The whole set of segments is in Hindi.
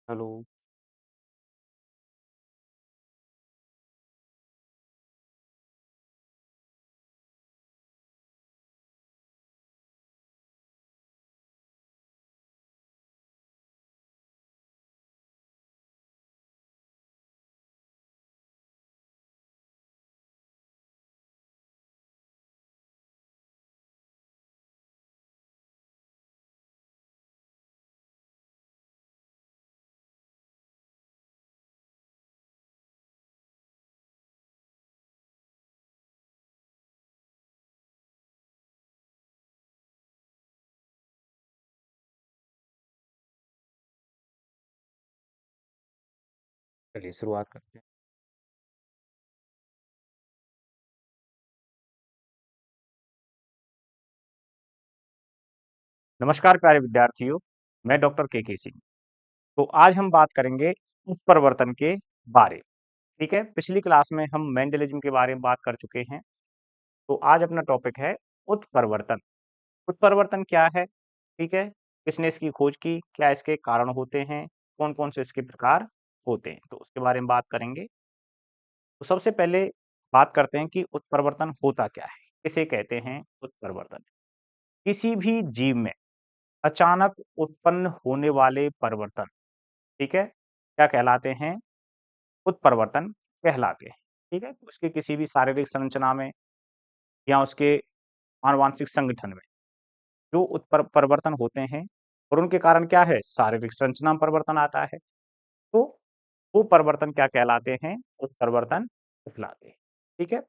हेलो। चलिए शुरुआत करते हैं। नमस्कार प्यारे विद्यार्थियों, मैं डॉक्टर के सिंह। तो आज हम बात करेंगे उत्परिवर्तन के बारे। ठीक है, पिछली क्लास में हम मेंडलिज्म के बारे में बात कर चुके हैं। तो आज अपना टॉपिक है उत्परिवर्तन। उत्परिवर्तन क्या है? ठीक है, किसने इसकी खोज की, क्या इसके कारण होते हैं, कौन कौन से इसके प्रकार होते हैं, तो उसके बारे में बात करेंगे। तो सबसे पहले बात करते हैं कि उत्परिवर्तन होता क्या है, किसे कहते हैं उत्परिवर्तन। किसी भी जीव में अचानक उत्पन्न होने वाले परिवर्तन, ठीक है, क्या कहलाते हैं? उत्परिवर्तन कहलाते हैं। ठीक है, उसके किसी भी शारीरिक संरचना में या उसके आनुवांशिक संगठन में जो परिवर्तन होते हैं और उनके कारण क्या है, शारीरिक संरचना में परिवर्तन आता है, तो वो परिवर्तन क्या कहलाते हैं? उत्परिवर्तन कहलाते हैं। ठीक है,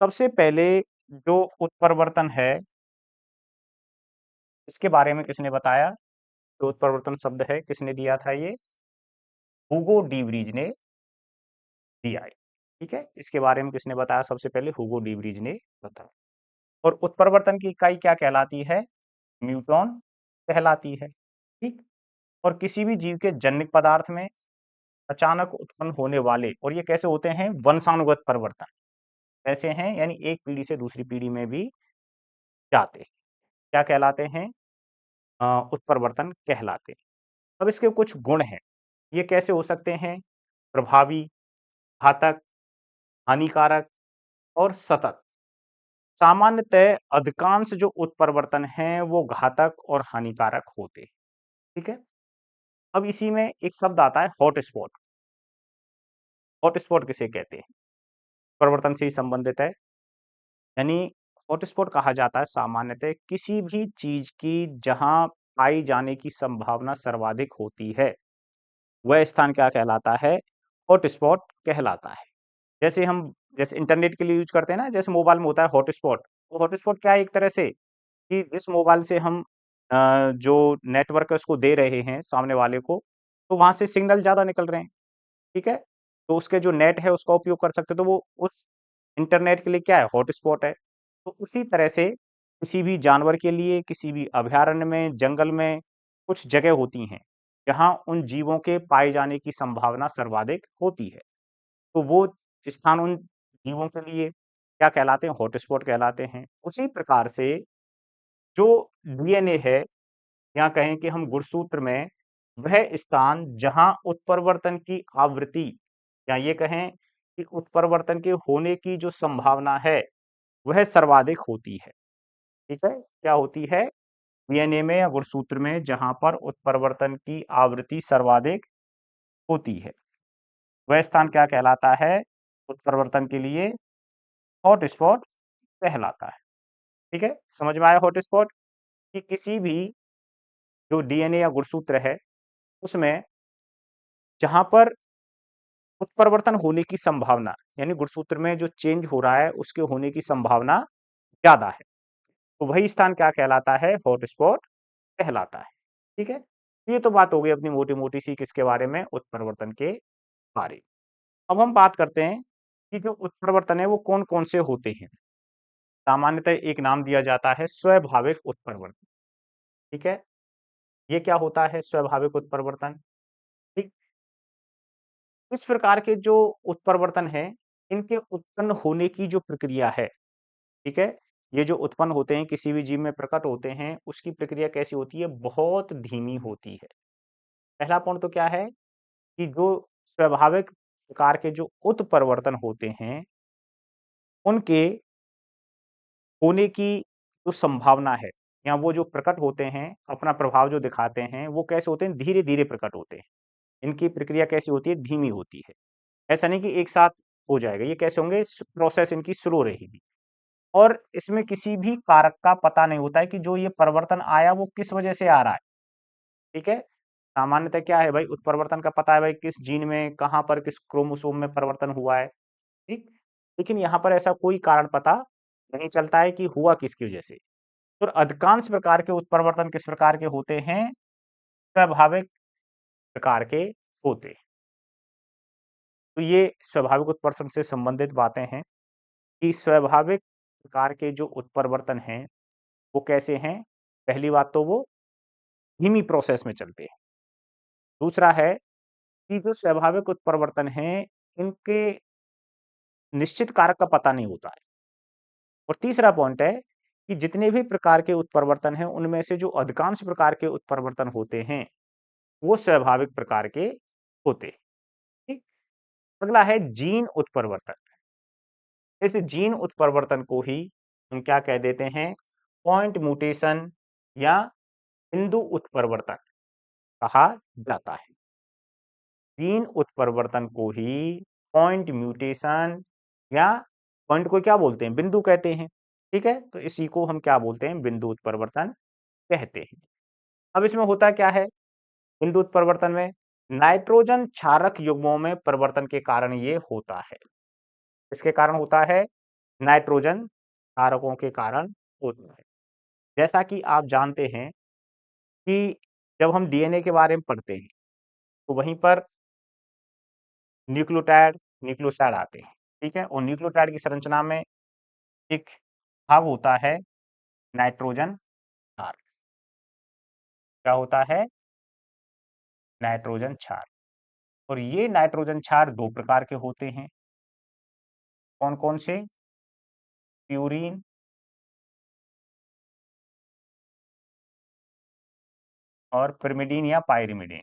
सबसे पहले जो उत्परिवर्तन है, इसके बारे में किसने बताया? जो उत्परिवर्तन शब्द है, किसने दिया था ये? हुगो डी व्रीज ने दिया है। ठीक है, इसके बारे में किसने बताया? सबसे पहले हुगो डी व्रीज ने बताया। और उत्परिवर्तन की इकाई क्या कहलाती है? न्यूट्रॉन कहलाती है। ठीक, और किसी भी जीव के जन्य पदार्थ में अचानक उत्पन्न होने वाले, और ये कैसे होते हैं? वंशानुगत परिवर्तन ऐसे हैं, यानी एक पीढ़ी से दूसरी पीढ़ी में भी जाते हैं। क्या कहलाते हैं? उत्परिवर्तन कहलाते हैं। अब इसके कुछ गुण हैं, ये कैसे हो सकते हैं? प्रभावी, घातक, हानिकारक और सतत। सामान्यतः अधिकांश जो उत्परिवर्तन हैं वो घातक और हानिकारक होते हैं। ठीक है, अब इसी में एक शब्द आता है हॉटस्पॉट। हॉटस्पॉट किसे कहते हैं? परिवर्तन से ही संबंधित है, यानी हॉटस्पॉट कहा जाता है सामान्यतः किसी भी चीज की जहां पाई जाने की संभावना सर्वाधिक होती है, वह स्थान क्या कहलाता है? हॉटस्पॉट कहलाता है। जैसे हम जैसे इंटरनेट के लिए यूज करते हैं ना, जैसे मोबाइल में होता है हॉटस्पॉट, तो हॉटस्पॉट क्या है? एक तरह से कि जिस मोबाइल से हम जो नेटवर्क है उसको दे रहे हैं सामने वाले को, तो वहां से सिग्नल ज्यादा निकल रहे हैं। ठीक है, तो उसके जो नेट है उसका उपयोग कर सकते हैं, तो वो उस इंटरनेट के लिए क्या है? हॉटस्पॉट है। तो उसी तरह से किसी भी जानवर के लिए, किसी भी अभयारण्य में, जंगल में कुछ जगह होती हैं जहां उन जीवों के पाए जाने की संभावना सर्वाधिक होती है, तो वो स्थान उन जीवों के लिए क्या कहलाते हैं? हॉटस्पॉट कहलाते हैं। उसी प्रकार से जो डीएनए है, या कहें कि हम गुणसूत्र में, वह स्थान जहां उत्परिवर्तन की आवृत्ति, या ये कहें कि उत्परिवर्तन के होने की जो संभावना है, वह सर्वाधिक होती है। ठीक है, क्या होती है? डीएनए में या गुणसूत्र में जहां पर उत्परिवर्तन की आवृत्ति सर्वाधिक होती है, वह स्थान क्या कहलाता है? उत्परिवर्तन के लिए हॉटस्पॉट कहलाता है। ठीक है, समझ में आया हॉटस्पॉट? कि किसी भी जो डीएनए या गुणसूत्र है, उसमें जहां पर उत्परिवर्तन होने की संभावना, यानी गुणसूत्र में जो चेंज हो रहा है उसके होने की संभावना ज्यादा है, तो वही स्थान क्या कहलाता है? हॉटस्पॉट कहलाता है। ठीक है, ये तो बात हो गई अपनी मोटी मोटी सी किसके बारे में? उत्परिवर्तन के बारे में। अब हम बात करते हैं कि जो उत्परिवर्तन है वो कौन कौन से होते हैं। सामान्यतः एक नाम दिया जाता है स्वाभाविक उत्परिवर्तन। ठीक है, ये क्या होता है स्वाभाविक उत्परिवर्तन? ठीक, इस प्रकार के जो उत्परिवर्तन है, इनके उत्पन्न होने की जो प्रक्रिया है, ठीक है, ये जो उत्पन्न होते हैं किसी भी जीव में प्रकट होते हैं, उसकी प्रक्रिया कैसी होती है? बहुत धीमी होती है। पहला पॉइंट तो क्या है? कि जो स्वाभाविक प्रकार के जो उत्परिवर्तन होते हैं, उनके होने की जो संभावना है या वो जो प्रकट होते हैं, अपना प्रभाव जो दिखाते हैं, वो कैसे होते हैं? धीरे-धीरे प्रकट होते हैं। इनकी प्रक्रिया कैसी होती है? धीमी होती है। ऐसा नहीं कि एक साथ हो जाएगा, ये कैसे होंगे? प्रोसेस इनकी स्लो रहेगी और इसमें किसी भी कारक का पता नहीं होता है कि जो ये परिवर्तन आया वो किस वजह से आ रहा है, ठीक है? सामान्यतः क्या है भाई, उत्परिवर्तन का पता है भाई किस जीन में, कहाँ पर, किस क्रोमोसोम में परिवर्तन हुआ है, ठीक? लेकिन यहाँ पर ऐसा कोई कारण पता नहीं चलता है कि हुआ किसकी वजह से। तो अधिकांश प्रकार के उत्परिवर्तन किस प्रकार के होते हैं? स्वाभाविक प्रकार के होते हैं। तो ये स्वाभाविक उत्परिवर्तन से संबंधित बातें हैं कि स्वाभाविक प्रकार के जो उत्परिवर्तन हैं, वो कैसे हैं? पहली बात तो वो धीमी प्रोसेस में चलते हैं। दूसरा है कि जो स्वाभाविक उत्परिवर्तन हैं, इनके निश्चित कारक का पता नहीं होता है। और तीसरा पॉइंट है कि जितने भी प्रकार के उत्परिवर्तन हैं, उनमें से जो अधिकांश प्रकार के उत्परिवर्तन होते हैं, वो स्वाभाविक प्रकार के होते हैं, ठीक? अगला है जीन उत्परिवर्तन। इस जीन उत्परिवर्तन को ही हम क्या कह देते हैं? पॉइंट म्यूटेशन या बिंदु उत्परिवर्तन कहा जाता है। जीन उत्परिवर्तन को ही पॉइंट म्यूटेशन या पॉइंट को क्या बोलते हैं? बिंदु कहते हैं, ठीक है? तो इसी को हम क्या बोलते हैं? बिंदु उत्परिवर्तन कहते हैं। अब इसमें होता क्या है बिंदु उत्परिवर्तन में? नाइट्रोजन क्षारक युग्मों में परिवर्तन के कारण ये होता है। इसके कारण होता है? नाइट्रोजन क्षारकों के कारण होता है। जैसा कि आप जानते हैं कि जब हम डीएनए के बारे में पढ़ते हैं, तो वहीं पर न्यूक्लियोटाइड, न्यूक्लियोसाइड आते हैं, ठीक है? और न्यूक्लियोटाइड की संरचना में एक भाग होता है नाइट्रोजन क्षार। क्या होता है? नाइट्रोजन क्षार। और ये नाइट्रोजन क्षार 2 प्रकार के होते हैं। कौन-कौन से? प्यूरीन और पिरिमिडीन या पाइरिमिडीन,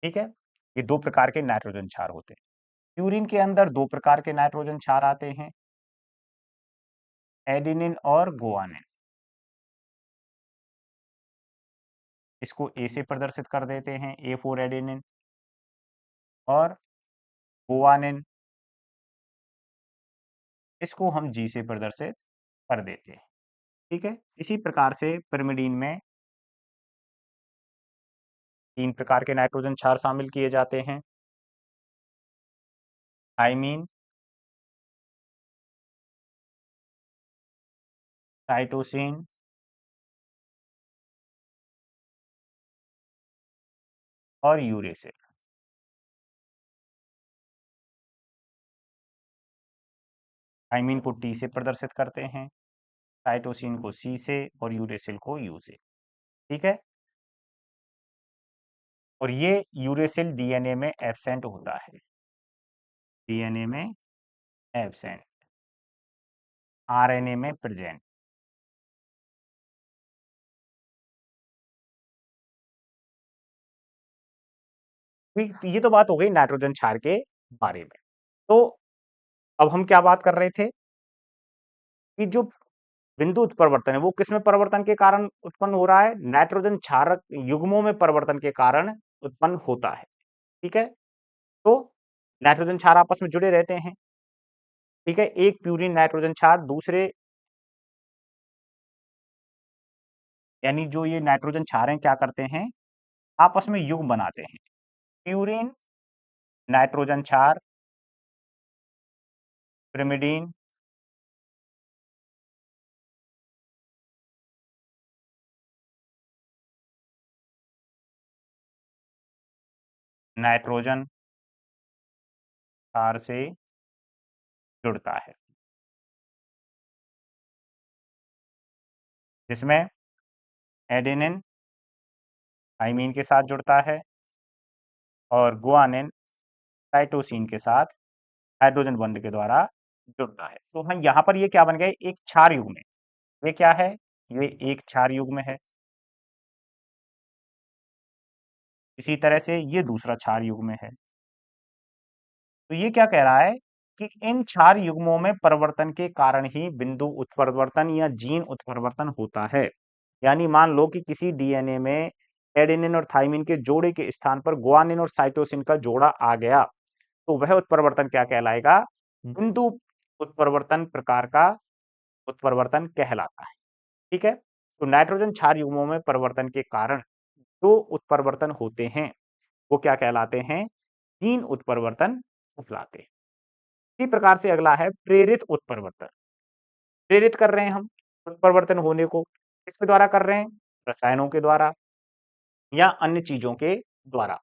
ठीक है? ये 2 प्रकार के नाइट्रोजन क्षार होते हैं। प्यूरीन के अंदर 2 प्रकार के नाइट्रोजन क्षार आते हैं, एडेनिन और गुआनिन। इसको ए से प्रदर्शित कर देते हैं, A4 एडेनिन और गुआनिन इसको हम जी से प्रदर्शित कर देते हैं, ठीक है? इसी प्रकार से पिरिमिडीन में 3 प्रकार के नाइट्रोजन क्षार शामिल किए जाते हैं, थाइमीन, साइटोसिन और यूरेसिल। थाइमीन को टी से प्रदर्शित करते हैं, साइटोसिन को सी से और यूरेसिल को यू से, ठीक है? और ये यूरेसिल डीएनए में एब्सेंट होता है, डीएनए में एब्सेंट, आरएनए में प्रेजेंट। ये तो बात हो गई नाइट्रोजन क्षार के बारे में। तो अब हम क्या बात कर रहे थे कि जो बिंदु उत्परिवर्तन है वो किसमें परिवर्तन के कारण उत्पन्न हो रहा है? नाइट्रोजन क्षारक युग्मों में परिवर्तन के कारण उत्पन्न होता है, ठीक है? तो नाइट्रोजन क्षार आपस में जुड़े रहते हैं, ठीक है? एक प्यूरिन नाइट्रोजन क्षार दूसरे यानी जो ये नाइट्रोजन क्षार हैं क्या करते हैं? आपस में युग्म बनाते हैं। प्यूरिन नाइट्रोजन क्षार, पिरिमिडीन नाइट्रोजन क्षार से जुड़ता है, जिसमें एडेनिन थाइमीन के साथ जुड़ता है और गुआनिन साइटोसिन के साथ हाइड्रोजन बॉन्ड के द्वारा जुड़ता है। तो हाँ, यहाँ पर ये क्या बन गए? एक क्षार युग्म है। ये क्या है? ये एक क्षार युग्म है। इसी तरह से ये दूसरा क्षार युग्म है। तो ये क्या कह रहा है कि इन क्षार युग्मों में परिवर्तन के कारण ही बिंदु उत्परिवर्तन या जीन उत्परिवर्तन होता है। यानी मान लो कि किसी डीएनए में एडेनिन और थाइमिन के जोड़े के स्थान पर गुआनिन और साइटोसिन का जोड़ा आ गया, तो वह उत्परिवर्तन क्या कहलाएगा? बिंदु उत्परिवर्तन प्रकार का उत्परिवर्तन कहलाता है। ठीक है। तो नाइट्रोजन क्षार युग्मों में परिवर्तन के कारण जो उत्परिवर्तन होते हैं वो क्या कहलाते हैं? जीन उत्परिवर्तन कहलाते हैं। इसी प्रकार से अगला है प्रेरित उत्परिवर्तन। प्रेरित कर रहे हैं हम उत्परिवर्तन होने को, किसके द्वारा कर रहे हैं? रसायनों के द्वारा या अन्य चीजों के द्वारा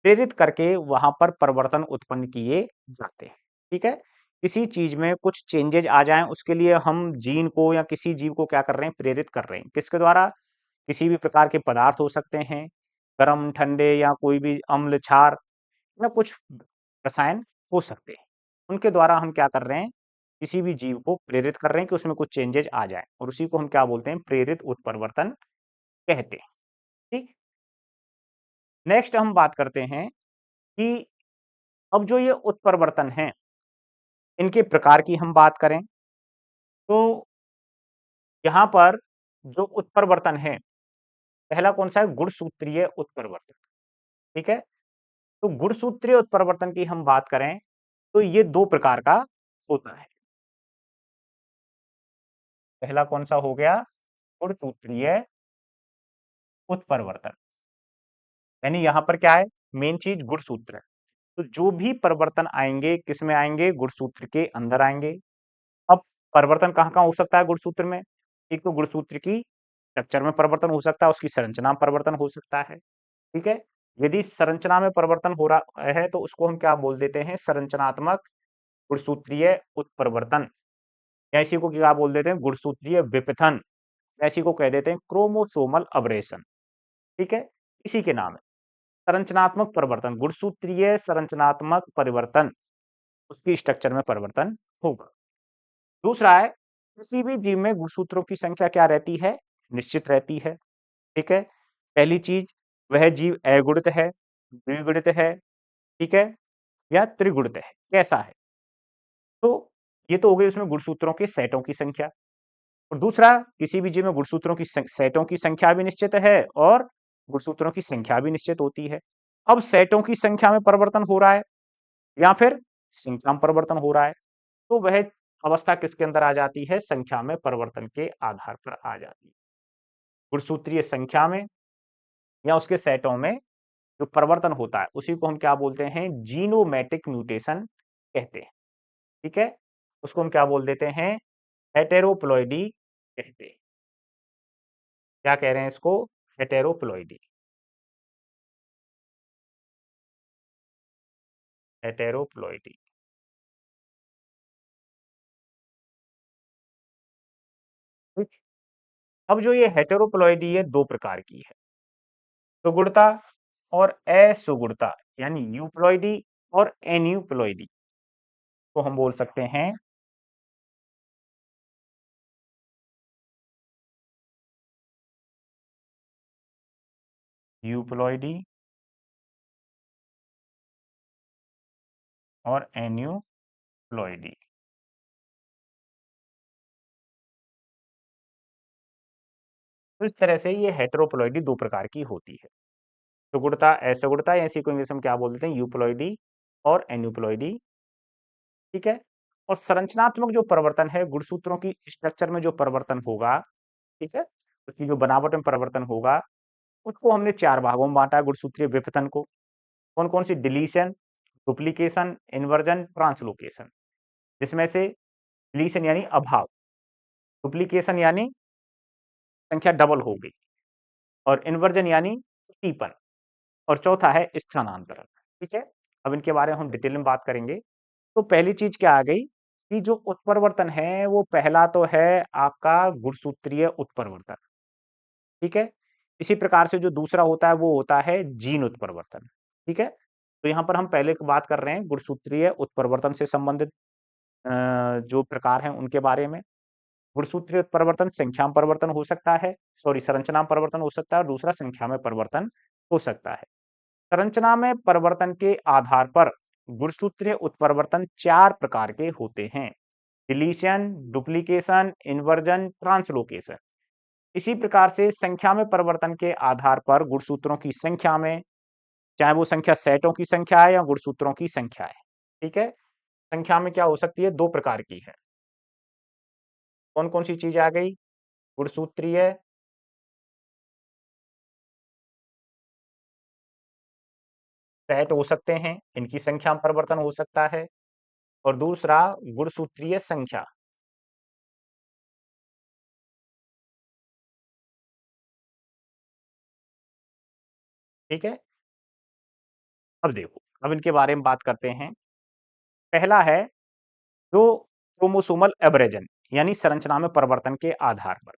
प्रेरित करके वहां पर परिवर्तन उत्पन्न किए जाते हैं। ठीक है। किसी चीज में कुछ चेंजेज आ जाएं उसके लिए हम जीन को या किसी जीव को क्या कर रहे हैं? प्रेरित कर रहे हैं। किसके द्वारा? किसी भी प्रकार के पदार्थ हो सकते हैं, गर्म ठंडे या कोई भी अम्ल क्षार या कुछ रसायन हो सकते हैं। उनके द्वारा हम क्या कर रहे हैं? किसी भी जीव को प्रेरित कर रहे हैं कि उसमें कुछ चेंजेज आ जाए, और उसी को हम क्या बोलते हैं? प्रेरित उत्परिवर्तन कहते हैं। ठीक। नेक्स्ट हम बात करते हैं कि अब जो ये उत्परिवर्तन है इनके प्रकार की हम बात करें तो यहाँ पर जो उत्परिवर्तन है, पहला कौन सा है? गुणसूत्रीय उत्परिवर्तन। ठीक है। तो गुणसूत्रीय उत्परिवर्तन की हम बात करें तो ये दो प्रकार का होता है। पहला कौन सा हो गया? गुणसूत्रीय उत्परिवर्तन। यानी यहां पर क्या है? मेन चीज गुणसूत्र है। तो जो भी परिवर्तन आएंगे किस में आएंगे? गुणसूत्र के अंदर आएंगे। अब परिवर्तन कहाँ कहाँ हो सकता है गुणसूत्र में? एक तो गुणसूत्र की स्ट्रक्चर में परिवर्तन हो सकता है, उसकी संरचना में परिवर्तन हो सकता है। ठीक है। यदि संरचना में परिवर्तन हो रहा है तो उसको हम क्या बोल देते हैं? संरचनात्मक गुणसूत्रीय उत्परिवर्तन, या इसी को क्या बोल देते हैं? गुणसूत्रीय विपथन, या इसी को कह देते हैं क्रोमोसोमल अबरेशन। ठीक है। इसी के नाम है संरचनात्मक परिवर्तन, गुणसूत्रीय संरचनात्मक परिवर्तन, उसकी स्ट्रक्चर में परिवर्तन होगा। दूसरा है किसी भी जीव में गुणसूत्रों की संख्या क्या रहती है? निश्चित रहती है। ठीक है। पहली चीज, वह जीव अगुणित है, द्विगुणित है, ठीक है, या त्रिगुणित है, कैसा है? तो ये तो हो गई उसमें गुणसूत्रों के सेटों की संख्या। और दूसरा, किसी भी जीव में गुणसूत्रों की सेटों की संख्या भी निश्चित है और गुणसूत्रों की संख्या भी निश्चित होती है। अब सेटों की संख्या में परिवर्तन हो रहा है या फिर संख्या में परिवर्तन हो रहा है, तो वह अवस्था किसके अंदर आ जाती है? संख्या में परिवर्तन के आधार पर आ जाती है। गुणसूत्रीय संख्या में या उसके सेटों में जो परिवर्तन होता है उसी को हम क्या बोलते हैं? जीनोमैटिक म्यूटेशन कहते हैं। ठीक है। उसको हम क्या बोल देते हैं? हेटेरोप्लॉइडी कहते हैं। क्या कह रहे हैं इसको? हेटेरोप्लॉइडी। हेटेरोप्लॉइडी। ठीक। अब जो ये हेटेरोप्लॉइडी है दो प्रकार की है, सुगुणता और असुगुणता, यानी यूप्लॉइडी और एन्यूप्लॉइडी को हम बोल सकते हैं। यूप्लॉइडी और एन्यूप्लॉइडी। तो इस तरह से ये हेटेरोप्लॉइडी दो प्रकार की होती है, सुगुणता असुगुणता, या इसी को इंग्लिश में क्या बोल देते हैं? यूप्लॉइडी और एन्यूप्लॉइडी। ठीक है। और संरचनात्मक जो परिवर्तन है, गुणसूत्रों की स्ट्रक्चर में जो परिवर्तन होगा, ठीक है, उसकी जो बनावट में परिवर्तन होगा, उसको हमने चार भागों में बांटा है गुणसूत्रीय विपतन को। कौन कौन सी? Deletion, duplication, inversion, translocation. जिसमें से डिलीशन यानी अभाव, डुप्लीकेशन यानी संख्या डबल हो गई, और इन्वर्जन यानी तीपन, और चौथा है स्थानांतरण। ठीक है। अब इनके बारे में हम डिटेल में बात करेंगे। तो पहली चीज क्या आ गई कि जो उत्परिवर्तन है वो पहला तो है आपका गुणसूत्रीय उत्परिवर्तन। ठीक है। इसी प्रकार से जो दूसरा होता है वो होता है जीन उत्परिवर्तन। ठीक है। तो यहाँ पर हम पहले बात कर रहे हैं गुणसूत्रीय उत्परिवर्तन से संबंधित जो प्रकार हैं उनके बारे में। गुणसूत्रीय उत्परिवर्तन संख्या में परिवर्तन हो सकता है, सॉरी संरचना में परिवर्तन हो सकता है, और दूसरा संख्या में परिवर्तन हो सकता है। संरचना में परिवर्तन के आधार पर गुणसूत्रीय उत्परिवर्तन 4 प्रकार के होते हैं। Deletion, duplication, inversion, translocation. इसी प्रकार से संख्या में परिवर्तन के आधार पर गुणसूत्रों की संख्या में, चाहे वो संख्या सेटों की संख्या है या गुणसूत्रों की संख्या है, ठीक है, संख्या में क्या हो सकती है, 2 प्रकार की है। कौन कौन सी चीजें आ गई? गुणसूत्रीय सेट हो सकते हैं, इनकी संख्या में परिवर्तन हो सकता है, और दूसरा गुणसूत्रीय संख्या। ठीक है, अब देखो, अब इनके बारे में बात करते हैं। पहला है जो क्रोमोसोमल एब्रेजन, यानी संरचना में परिवर्तन के आधार पर।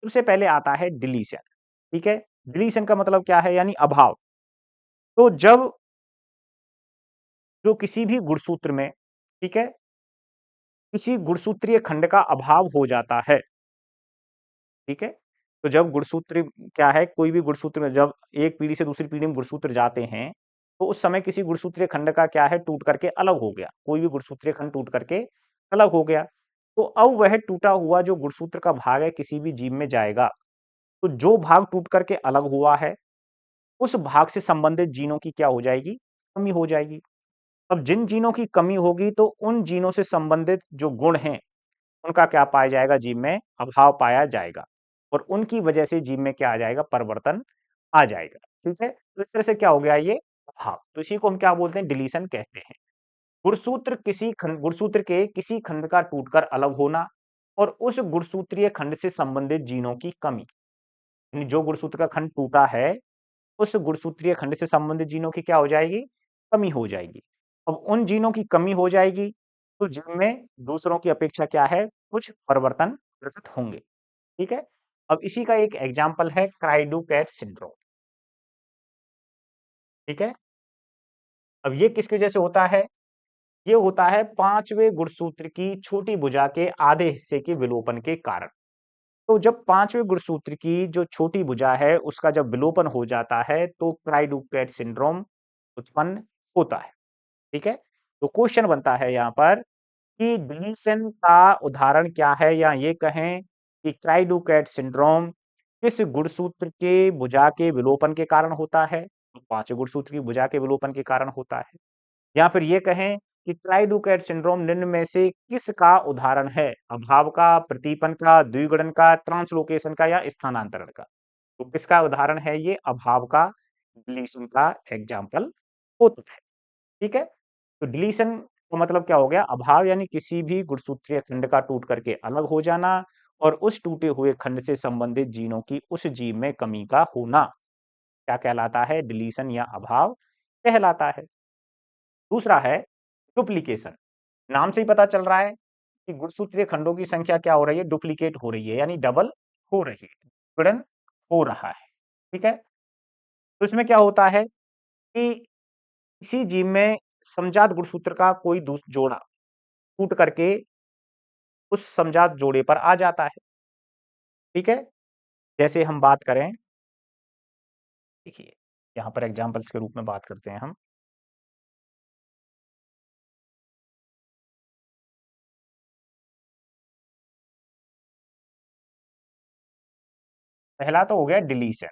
सबसे पहले आता है डिलीशन। ठीक है, डिलीशन का मतलब क्या है, यानी अभाव। तो जब जो किसी भी गुणसूत्र में, ठीक है, किसी गुणसूत्रीय खंड का अभाव हो जाता है, ठीक है, तो जब गुणसूत्र क्या है, कोई भी गुणसूत्र में जब एक पीढ़ी से दूसरी पीढ़ी में गुणसूत्र जाते हैं, तो उस समय किसी गुणसूत्रीय खंड का क्या है, टूट करके अलग हो गया, कोई भी गुणसूत्रीय खंड टूट करके अलग हो गया, तो अब वह टूटा हुआ जो गुणसूत्र का भाग है किसी भी जीव में जाएगा, तो जो भाग टूट करके अलग हुआ है उस भाग से संबंधित जीनों की क्या हो जाएगी, कमी हो जाएगी। अब जिन जीनों की कमी होगी तो उन जीनों से संबंधित जो गुण हैं उनका क्या पाया जाएगा, जीव में अभाव पाया जाएगा, और उनकी वजह से जीव में क्या आ जाएगा, परिवर्तन आ जाएगा। ठीक है, तो इस तरह से क्या हो गया, ये अभाव, तो इसी को हम क्या बोलते हैं, डिलीशन कहते हैं। गुणसूत्र के किसी खंड का टूटकर अलग होना और उस गुणसूत्रीय खंड से संबंधित जीनों की कमी, यानी जो गुणसूत्र का खंड टूटा है उस गुणसूत्रीय खंड से संबंधित जीनों की क्या हो जाएगी, कमी हो जाएगी। अब उन जीनों की कमी हो जाएगी तो जिनमें दूसरों की अपेक्षा क्या है, कुछ परिवर्तन प्रकट होंगे। ठीक है, अब इसी का एक एग्जाम्पल है क्राइडू-कैट सिंड्रोम। ठीक है, अब ये किसकी वजह से होता है, ये होता है पांचवें गुणसूत्र की छोटी भुजा के आधे हिस्से के विलोपन के कारण। तो जब पांचवें गुणसूत्र की जो छोटी भुजा है उसका जब विलोपन हो जाता है तो क्राइडू-कैट सिंड्रोम उत्पन्न होता है। ठीक है, तो क्वेश्चन बनता है यहाँ पर कि डिलीशन का उदाहरण क्या है, या ये कहें कि क्राइडू-कैट सिंड्रोम किस गुणसूत्र के भुजा के विलोपन के कारण होता है, तो पांचवें गुणसूत्र की भुजा के विलोपन के कारण होता है। या फिर ये कहें कि क्राइडू-कैट सिंड्रोम निम्न में से किसका उदाहरण है, अभाव का, प्रतीपन का, द्विगुणन का, ट्रांसलोकेशन का, या स्थानांतरण का। तो किसका उदाहरण है, ये अभाव का, डिलीशन का एग्जाम्पल होता है। ठीक है, तो डिलीशन का मतलब क्या हो गया, अभाव, यानी किसी भी गुणसूत्रीय खंड का टूट करके अलग हो जाना और उस टूटे हुए खंड से संबंधित जीनों की उस जीव में कमी का होना, क्या कहलाता है, डिलीशन या अभाव कहलाता है। दूसरा है डुप्लीकेशन। नाम से ही पता चल रहा है कि गुणसूत्रीय खंडों की संख्या क्या हो रही है, डुप्लीकेट हो रही है, यानी डबल हो रही है, विघटन हो रहा है। ठीक है, तो इसमें क्या होता है कि इसी जीव में समजात गुणसूत्र का कोई जोड़ा टूट करके उस समजात जोड़े पर आ जाता है। ठीक है, जैसे हम बात करें, देखिए यहाँ पर एग्जाम्पल्स के रूप में बात करते हैं हम। पहला तो हो गया डिलीशन,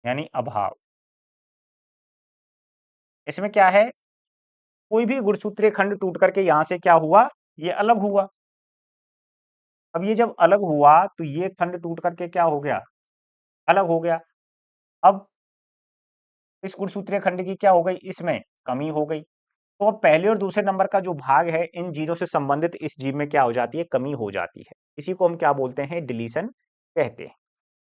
यानी अभाव। इसमें क्या है, कोई भी गुणसूत्रीय खंड टूट करके यहां से क्या हुआ, ये अलग हुआ। अब ये जब अलग हुआ तो ये खंड टूट करके क्या हो गया, अलग हो गया। अब इस गुणसूत्रीय खंड की क्या हो गई, इसमें कमी हो गई। तो अब पहले और दूसरे नंबर का जो भाग है इन जीनों से संबंधित इस जीव में क्या हो जाती है, कमी हो जाती है। इसी को हम क्या बोलते हैं, डिलीशन कहते हैं।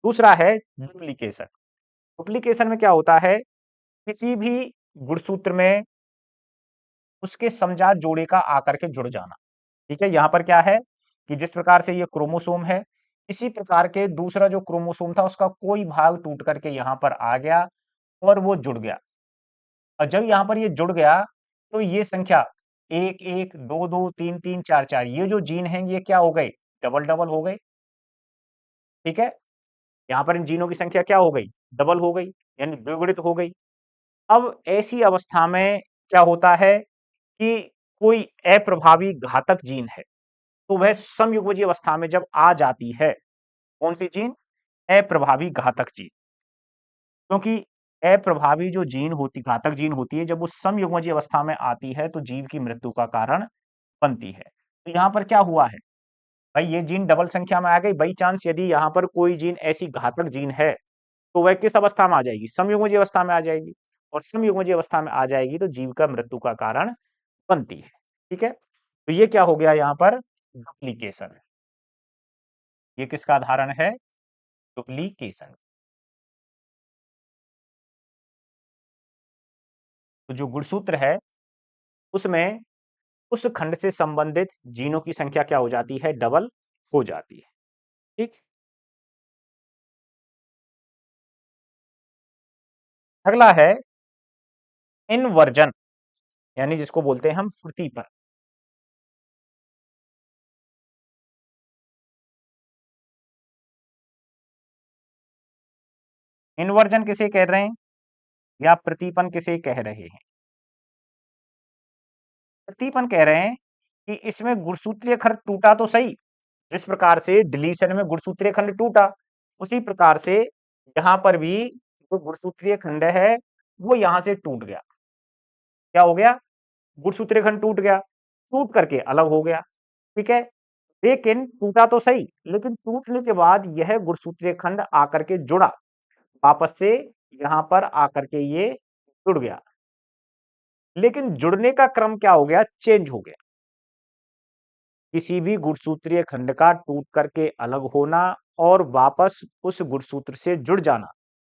दूसरा है डुप्लीकेशन। डुप्लीकेशन में क्या होता है, किसी भी गुणसूत्र में उसके समजात जोड़े का आकर के जुड़ जाना। ठीक है, यहां पर क्या है कि जिस प्रकार से ये क्रोमोसोम है, इसी प्रकार के दूसरा जो क्रोमोसोम था उसका कोई भाग टूट करके यहां पर आ गया और वो जुड़ गया। और जब यहां पर ये जुड़ गया तो ये संख्या 1 1 2 2 3 3 4 4, ये जो जीन हैं ये क्या हो गए, डबल डबल हो गए। ठीक है, यहाँ पर इन जीनों की संख्या क्या हो गई, डबल हो गई, यानी द्विगुणित हो गई। अब ऐसी अवस्था में क्या होता है कि कोई अप्रभावी घातक जीन है, तो वह समयुग्मजीय अवस्था में जब आ जाती है, कौन सी जीन, अप्रभावी घातक जीन, क्योंकि अप्रभावी जो जीन होती, घातक जीन होती है, जब वो समयुग्मजीय अवस्था में आती है तो जीव की मृत्यु का कारण बनती है। तो यहाँ पर क्या हुआ है भाई, ये जीन डबल संख्या में आ गई, बाई चांस यदि यहाँ पर कोई जीन ऐसी घातक जीन है तो वह किस अवस्था में आ जाएगी, समयुग्मजीय अवस्था में आ जाएगी, और समयुग्मजीय अवस्था में आ जाएगी तो जीव का मृत्यु का कारण बनती है। ठीक है, तो ये क्या हो गया यहाँ पर, डुप्लीकेशन। ये किसका उदाहरण है, डुप्लीकेशन। तो जो गुणसूत्र है उसमें उस खंड से संबंधित जीनों की संख्या क्या हो जाती है, डबल हो जाती है। ठीक, अगला है इनवर्जन, यानी जिसको बोलते हैं हम प्रतिपर। इनवर्जन किसे कह रहे हैं या प्रतिपन किसे कह रहे हैं, प्रतिपन कह रहे हैं कि इसमें गुणसूत्रीय खंड टूटा तो सही, जिस प्रकार से डिलीशन में गुणसूत्रीय खंड टूटा, उसी प्रकार से यहां पर भी जो गुणसूत्रीय खंड है वो यहां से टूट गया। क्या हो गया, गुणसूत्रीय खंड टूट गया, टूट करके अलग हो गया। ठीक है, लेकिन टूटा तो सही, लेकिन टूटने के बाद यह गुणसूत्रीय खंड आकर के जुड़ा, वापस से यहां पर आकर के ये जुड़ गया, लेकिन जुड़ने का क्रम क्या हो गया, चेंज हो गया। किसी भी गुणसूत्रीय खंड का टूट करके अलग होना और वापस उस गुणसूत्र से जुड़ जाना,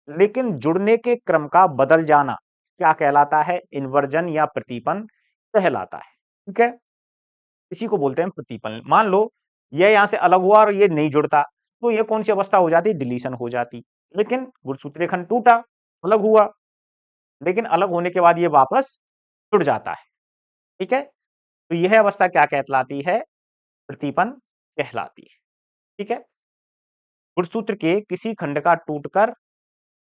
लेकिन जुड़ने के क्रम का बदल जाना, क्या कहलाता है, इन्वर्जन या प्रतिपन कहलाता है। ठीक है, इसी को बोलते हैं प्रतिपल। मान लो ये यहां से अलग हुआ और ये नहीं जुड़ता, तो ये कौन सी अवस्था हो जाती, डिलीशन हो जाती। लेकिन गुणसूत्रीय खंड टूटा, अलग हुआ, लेकिन अलग होने के बाद ये वापस जुड़ जाता है। ठीक है, तो यह अवस्था क्या कहलाती है, प्रतिपन कहलाती है। ठीक है, गुणसूत्र के किसी खंड का टूटकर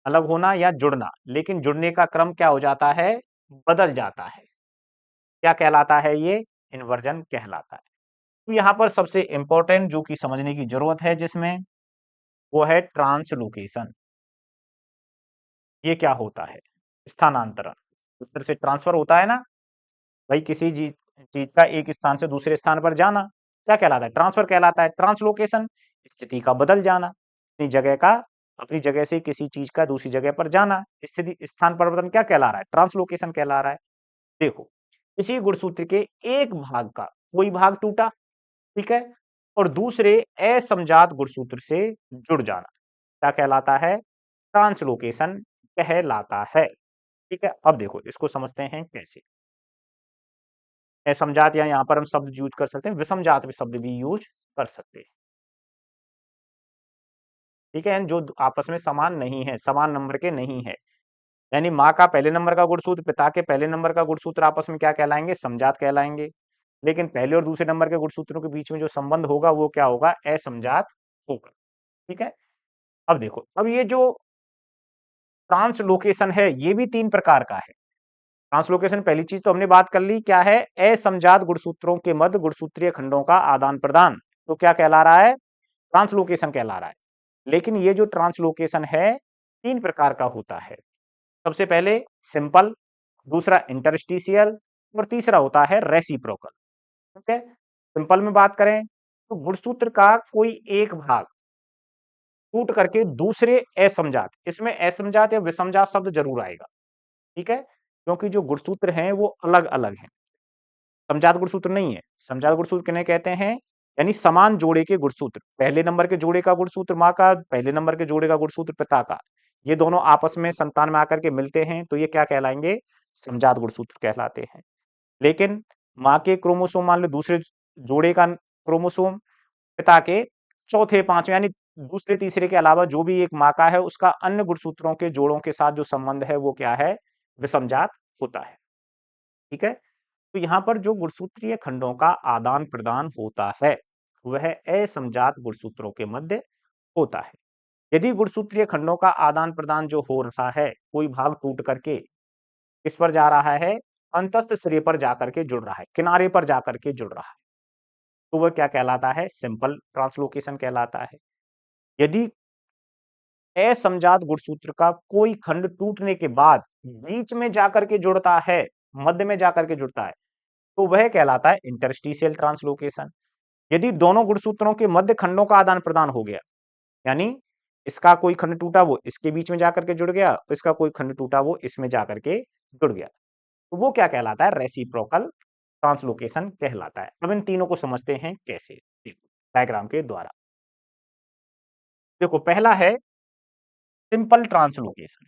अलग होना या जुड़ना, लेकिन जुड़ने का क्रम क्या हो जाता है, बदल जाता है, क्या कहलाता है ये, इन्वर्जन कहलाता है। तो यहां पर सबसे इंपॉर्टेंट जो कि समझने की जरूरत है जिसमें, वो है ट्रांसलोकेशन। ये क्या होता है, स्थानांतरण। इस तरह से ट्रांसफर होता है ना भाई, किसी चीज का एक स्थान से दूसरे स्थान पर जाना क्या कहलाता है, ट्रांसफर कहलाता है। ट्रांसलोकेशन, स्थिति का बदल जाना, अपनी जगह का, अपनी जगह से किसी चीज का दूसरी जगह पर जाना, स्थिति स्थान परिवर्तन क्या कहला रहा है, ट्रांसलोकेशन कहला रहा है। देखो, इसी गुणसूत्र के एक भाग का कोई भाग टूटा, ठीक है, और दूसरे असमजात गुणसूत्र से जुड़ जाना, क्या कहलाता है, ट्रांसलोकेशन कहलाता है। ठीक है, अब देखो इसको समझते हैं कैसे। असमजात या यहाँ पर हम शब्द यूज कर सकते हैं, विषमजात भी शब्द भी यूज कर सकते हैं। ठीक है, जो आपस में समान नहीं है, समान नंबर के नहीं है, यानी माँ का पहले नंबर का गुणसूत्र, पिता के पहले नंबर का गुणसूत्र आपस में क्या कहलाएंगे, समजात कहलाएंगे। लेकिन पहले और दूसरे नंबर के गुणसूत्रों के बीच में जो संबंध होगा वो क्या होगा, असमजात होगा। ठीक है, अब देखो, अब ये जो ट्रांसलोकेशन है ये भी तीन प्रकार का है। ट्रांसलोकेशन पहली चीज तो हमने बात कर ली, क्या है, असमजात गुणसूत्रों के मध्य गुणसूत्रीय खंडों का आदान प्रदान, तो क्या कहला रहा है, ट्रांसलोकेशन कहला रहा है। लेकिन ये जो ट्रांसलोकेशन है तीन प्रकार का होता है। सबसे पहले सिंपल, दूसरा इंटरस्टिशियल, और तीसरा होता है रेसिप्रोकल। ठीक है, सिंपल में बात करें तो गुणसूत्र का कोई एक भाग टूट करके दूसरे असमजात, इसमें असमजात या विषमजात शब्द जरूर आएगा। ठीक है, क्योंकि जो गुणसूत्र हैं वो अलग अलग हैं, समजात गुणसूत्र नहीं है। समजात गुणसूत्र किन्हें कहते हैं, यानी समान जोड़े के गुणसूत्र, पहले नंबर के जोड़े का गुणसूत्र माँ का, पहले नंबर के जोड़े का गुणसूत्र पिता का, ये दोनों आपस में संतान में आकर के मिलते हैं तो ये क्या कहलाएंगे, समजात गुणसूत्र कहलाते हैं। लेकिन माँ के क्रोमोसोम मान लो दूसरे जोड़े का क्रोमोसोम, पिता के चौथे पांचवें, यानी दूसरे तीसरे के अलावा जो भी एक माँ का है उसका अन्य गुणसूत्रों के जोड़ों के साथ जो संबंध है वो क्या है, विषमजात होता है। ठीक है, तो यहाँ पर जो गुणसूत्रीय खंडों का आदान प्रदान होता है वह असमजात गुणसूत्रों के मध्य होता है। यदि गुणसूत्रीय खंडों का आदान प्रदान जो हो रहा है, कोई भाग टूट करके किस पर जा रहा है, अंतस्थ सिरे पर जाकर के जुड़ रहा है, किनारे पर जाकर के जुड़ रहा है, तो वह क्या कहलाता है, सिंपल ट्रांसलोकेशन कहलाता है। यदि असमजात गुणसूत्र का कोई खंड टूटने के बाद बीच में जाकर के जुड़ता है, मध्य में जाकर के जुड़ता है, तो वह कहलाता है इंटरस्टीशियल ट्रांसलोकेशन। यदि दोनों गुणसूत्रों के मध्य खंडों का आदान प्रदान हो गया, यानी इसका कोई खंड टूटा वो इसके बीच में जाकर के जुड़ गया, तो इसका कोई खंड टूटा वो इसमें जाकर के जुड़ गया, तो वो क्या कहलाता है, रेसिप्रोकल ट्रांसलोकेशन कहलाता है। अब इन तीनों को समझते हैं कैसे, डायग्राम के द्वारा। देखो पहला है सिंपल ट्रांसलोकेशन।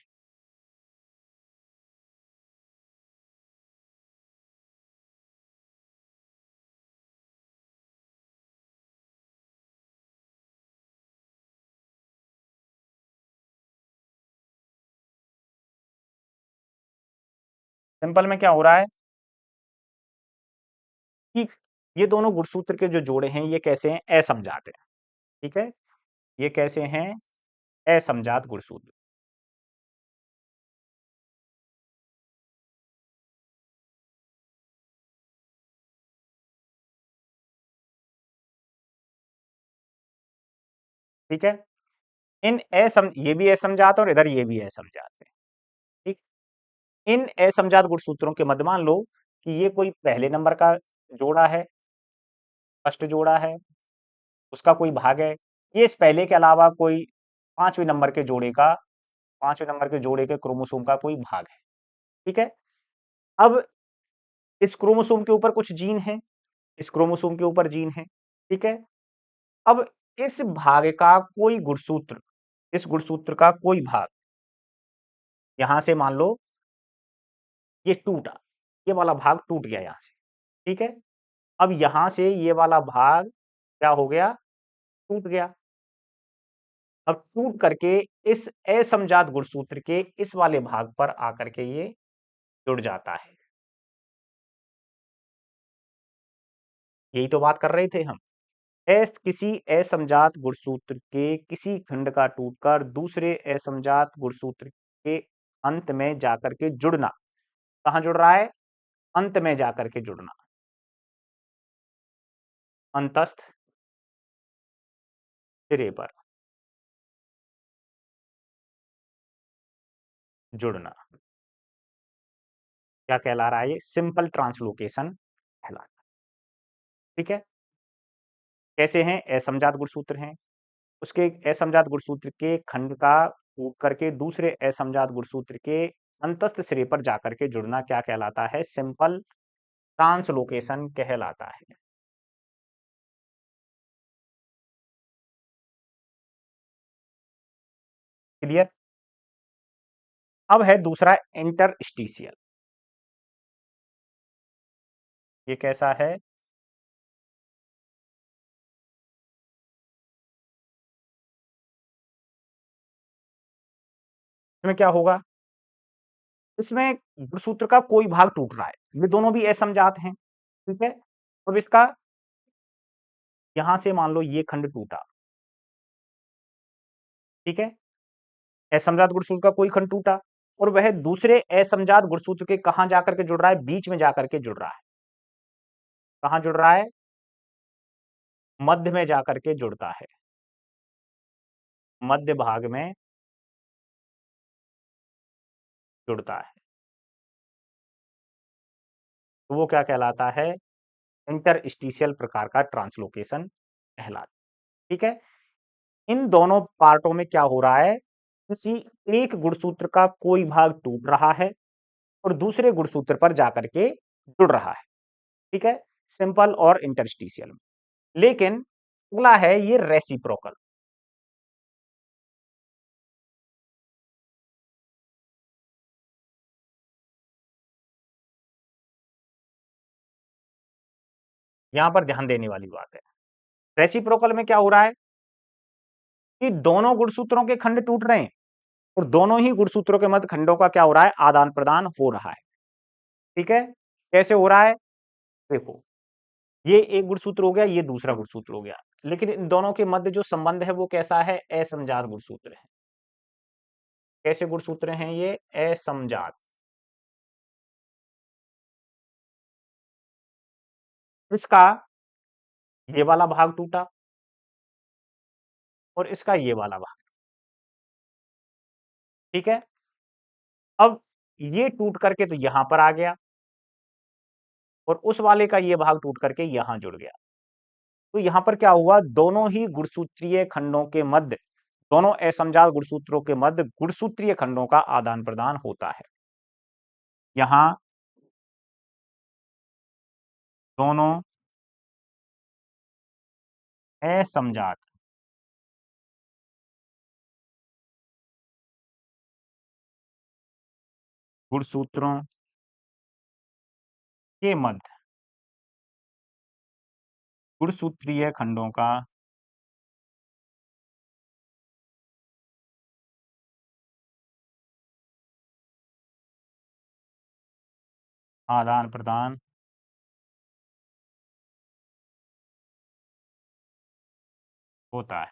सिंपल में क्या हो रहा है कि ये दोनों गुणसूत्र के जो जोड़े हैं ये कैसे हैं, असमजात हैं। ठीक है, ये कैसे हैं, असमजात गुणसूत्र। ठीक है, इन असम ये भी असमजात और इधर ये भी असमजात है। ठीक, इन असमजात गुणसूत्रों के मध्य मान लो कि ये कोई पहले नंबर का जोड़ा है, फर्स्ट जोड़ा है, उसका कोई भाग है, ये इस पहले के अलावा कोई पांचवें नंबर के जोड़े का, पांचवें नंबर के जोड़े के क्रोमोसोम का कोई भाग है। ठीक है, अब इस क्रोमोसोम के ऊपर कुछ जीन है, इस क्रोमोसोम के ऊपर जीन है। ठीक है, अब इस भाग का कोई गुणसूत्र, इस गुणसूत्र का कोई भाग यहां से मान लो ये टूटा, ये वाला भाग टूट गया यहां से। ठीक है, अब यहां से ये वाला भाग क्या हो गया, टूट गया। अब टूट करके इस असमजात गुणसूत्र के इस वाले भाग पर आकर के ये जुड़ जाता है। यही तो बात कर रहे थे हम, किसी असमजात गुणसूत्र के किसी खंड का टूटकर दूसरे असमजात गुणसूत्र के अंत में जाकर के जुड़ना। कहां जुड़ रहा है, अंत में जाकर के जुड़ना, अंतस्थ सिरे पर जुड़ना, क्या कहला रहा है, ये सिंपल ट्रांसलोकेशन कहलाता है। ठीक है, कैसे हैं, असमजात गुणसूत्र हैं, उसके असमजात गुणसूत्र के खंड का टूट करके दूसरे असमजात गुणसूत्र के अंतस्थ सिरे पर जाकर के जुड़ना क्या कहलाता है, सिंपल ट्रांसलोकेशन कहलाता है। क्लियर। अब है दूसरा इंटरस्टीशियल। ये कैसा है, इसमें क्या होगा, इसमें गुणसूत्र का कोई भाग टूट रहा है, ये दोनों भी असमजात हैं। ठीक है, अब इसका यहां से मान लो ये खंड टूटा। ठीक है, असमजात गुणसूत्र का कोई खंड टूटा और वह दूसरे असमजात गुणसूत्र के कहां जाकर के जुड़ रहा है, बीच में जाकर के जुड़ रहा है। कहां जुड़ रहा है, मध्य में जाकर के जुड़ता है, मध्य भाग में जुड़ता है, तो वो क्या कहलाता है, इंटरस्टीशियल प्रकार का ट्रांसलोकेशन कहलाता है। ठीक है, इन दोनों पार्टों में क्या हो रहा है, किसी एक गुणसूत्र का कोई भाग टूट रहा है और दूसरे गुणसूत्र पर जाकर के जुड़ रहा है। ठीक है, सिंपल और इंटरस्टीशियल में। लेकिन अगला है ये रेसिप्रोकल। यहां पर ध्यान देने वाली बात है, रेसिप्रोकल में क्या हो रहा है कि दोनों गुणसूत्रों के खंड टूट रहे हैं और दोनों ही गुणसूत्रों के मध्य खंडों का क्या हो रहा है, आदान प्रदान हो रहा है। ठीक है, कैसे हो रहा है, देखो ये एक गुणसूत्र हो गया, ये दूसरा गुणसूत्र हो गया। लेकिन इन दोनों के मध्य जो संबंध है वो कैसा है? असमजात गुणसूत्र है। कैसे गुणसूत्र हैं ये? असमजात। इसका ये वाला भाग टूटा और इसका ये वाला भाग, ठीक है। अब ये टूट करके तो यहां पर आ गया और उस वाले का ये भाग टूट करके यहां जुड़ गया। तो यहां पर क्या हुआ? दोनों ही गुणसूत्रीय खंडों के मध्य, दोनों असमजात गुणसूत्रों के मध्य गुणसूत्रीय खंडों का आदान प्रदान होता है। यहां दोनों असमजात गुणसूत्रों के मध्य गुणसूत्रीय खंडों का आदान प्रदान होता है,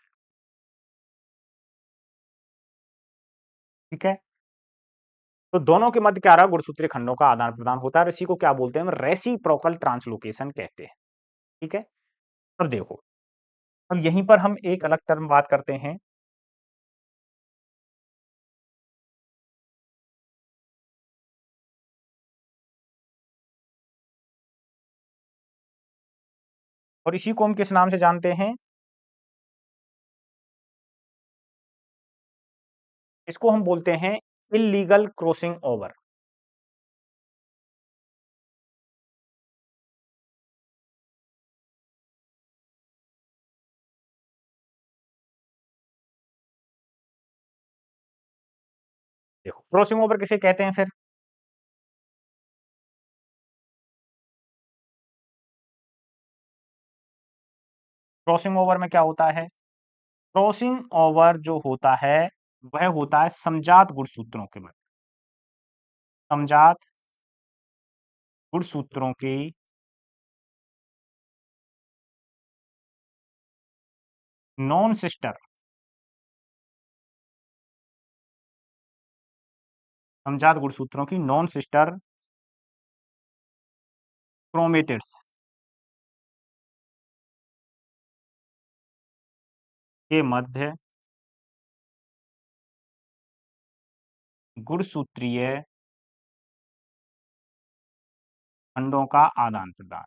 ठीक है। तो दोनों के मध्य क्या रहा? गुणसूत्रीय खंडों का आदान प्रदान होता है और इसी को क्या बोलते हैं? रेसिप्रोकल ट्रांसलोकेशन कहते हैं, ठीक है। अब देखो, अब यहीं पर हम एक अलग टर्म बात करते हैं। और इसी को हम किस नाम से जानते हैं? इसको हम बोलते हैं इल्लीगल क्रॉसिंग ओवर। देखो, क्रॉसिंग ओवर किसे कहते हैं फिर? क्रॉसिंग ओवर में क्या होता है? क्रॉसिंग ओवर जो होता है वह होता है समजात गुणसूत्रों के मध्य, समजात गुणसूत्रों की नॉन सिस्टर, समजात गुणसूत्रों की नॉन सिस्टर क्रोमेटिड्स के मध्य गुणसूत्रीय खंडों का आदान प्रदान,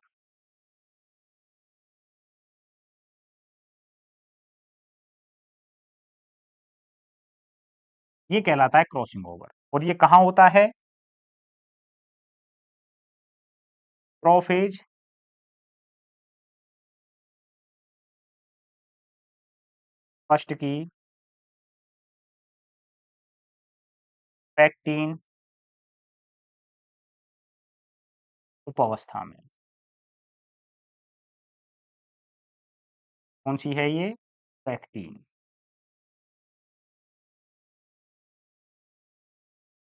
ये कहलाता है क्रॉसिंग ओवर। और ये कहां होता है? प्रोफेज, फर्स्ट की पैक्टीन उपावस्था में। कौन सी है ये? पैक्टीन।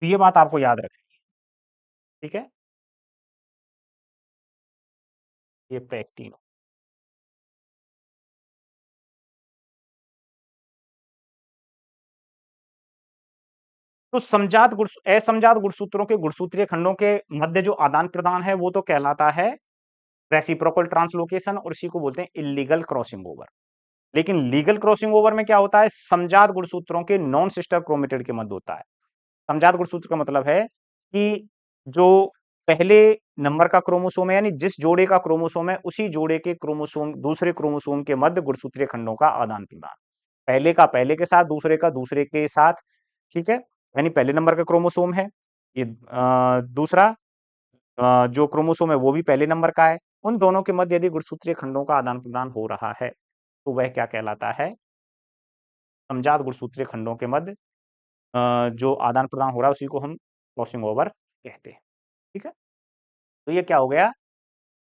तो ये बात आपको याद रखनी, ठीक है। ये पैक्टीन। तो समजात गुण, असमजात गुणसूत्रों के गुणसूत्रीय खंडों के मध्य जो आदान प्रदान है वो तो कहलाता है रेसिप्रोकल ट्रांसलोकेशन और इसी को बोलते हैं इलीगल क्रॉसिंग ओवर। लेकिन लीगल क्रॉसिंग ओवर में क्या होता है? समजात गुणसूत्रों के नॉन सिस्टर क्रोमेटिड के मध्य होता है। समजात गुणसूत्र का मतलब है कि जो पहले नंबर का क्रोमोसोम है, यानी जिस जोड़े का क्रोमोसोम है उसी जोड़े के क्रोमोसोम दूसरे क्रोमोसोम के मध्य गुणसूत्रीय खंडों का आदान प्रदान। पहले का पहले के साथ, दूसरे का दूसरे के साथ, ठीक है। यानी पहले नंबर का क्रोमोसोम है ये, दूसरा जो क्रोमोसोम है वो भी पहले नंबर का है। उन दोनों के मध्य यदि गुणसूत्रीय खंडों का आदान प्रदान हो रहा है तो वह क्या कहलाता है? समजात गुणसूत्रीय खंडों के मध्य जो आदान प्रदान हो रहा है उसी को हम क्रॉसिंग ओवर कहते हैं, ठीक है। तो ये क्या हो गया?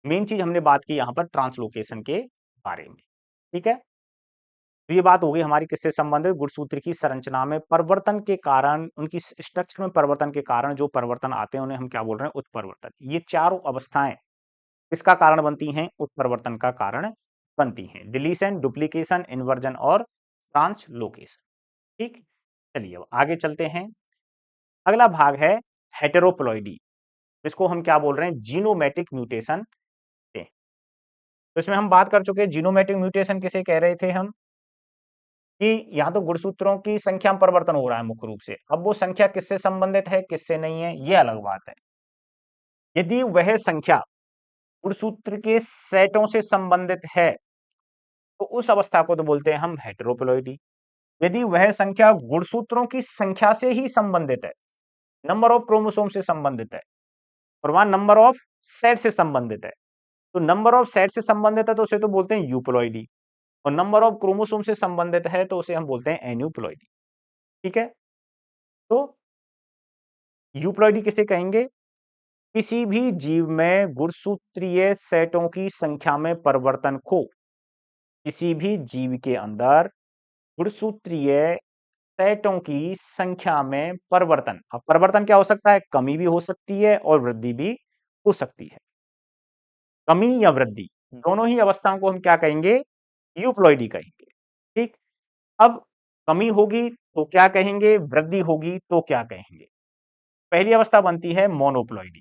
मेन चीज हमने बात की यहां पर ट्रांसलोकेशन के बारे में, ठीक है। तो ये बात हो गई हमारी किससे संबंधित? गुणसूत्र की संरचना में परिवर्तन के कारण, उनकी स्ट्रक्चर में परिवर्तन के कारण जो परिवर्तन आते हैं उन्हें हम क्या बोल रहे हैं? उत्परिवर्तन। ये चारों अवस्थाएं किसका कारण बनती हैं? उत्परिवर्तन का कारण बनती हैं, डिलीशन, डुप्लीकेशन, इन्वर्जन और ट्रांसलोकेशन। ठीक, चलिए अब आगे चलते हैं। अगला भाग है हेटेरोप्लॉइडी, जिसको हम क्या बोल रहे हैं, जीनोमैटिक म्यूटेशन। तो इसमें हम बात कर चुके हैं जीनोमैटिक म्यूटेशन किसे कह रहे थे हम, कि यहाँ तो गुणसूत्रों की संख्या में परिवर्तन हो रहा है मुख्य रूप से। अब वो संख्या किससे संबंधित है किससे नहीं है ये अलग बात है। यदि वह संख्या गुणसूत्र के सेटों से संबंधित है तो उस अवस्था को तो बोलते हैं हम हेटेरोप्लॉइडी। यदि वह संख्या गुणसूत्रों की संख्या से ही संबंधित है, नंबर ऑफ क्रोमोसोम से संबंधित है, और वहां नंबर ऑफ सेट से संबंधित है, तो नंबर ऑफ सेट से संबंधित है तो उसे तो बोलते हैं यूप्लॉइडी, और नंबर ऑफ क्रोमोसोम से संबंधित है तो उसे हम बोलते हैं एन्यूप्लॉइडी। ठीक है, तो यूप्लॉइडी किसे कहेंगे, किसी भी जीव में गुणसूत्रीय सेटों की संख्या में परिवर्तन को, किसी भी जीव के अंदर गुणसूत्रीय सेटों की संख्या में परिवर्तन। अब परिवर्तन क्या हो सकता है, कमी भी हो सकती है और वृद्धि भी हो सकती है। कमी या वृद्धि दोनों ही अवस्थाओं को हम क्या कहेंगे, यूप्लॉइडी कहेंगे। ठीक, अब कमी होगी तो क्या कहेंगे, वृद्धि होगी तो क्या कहेंगे। पहली अवस्था बनती है मोनोप्लॉइडी।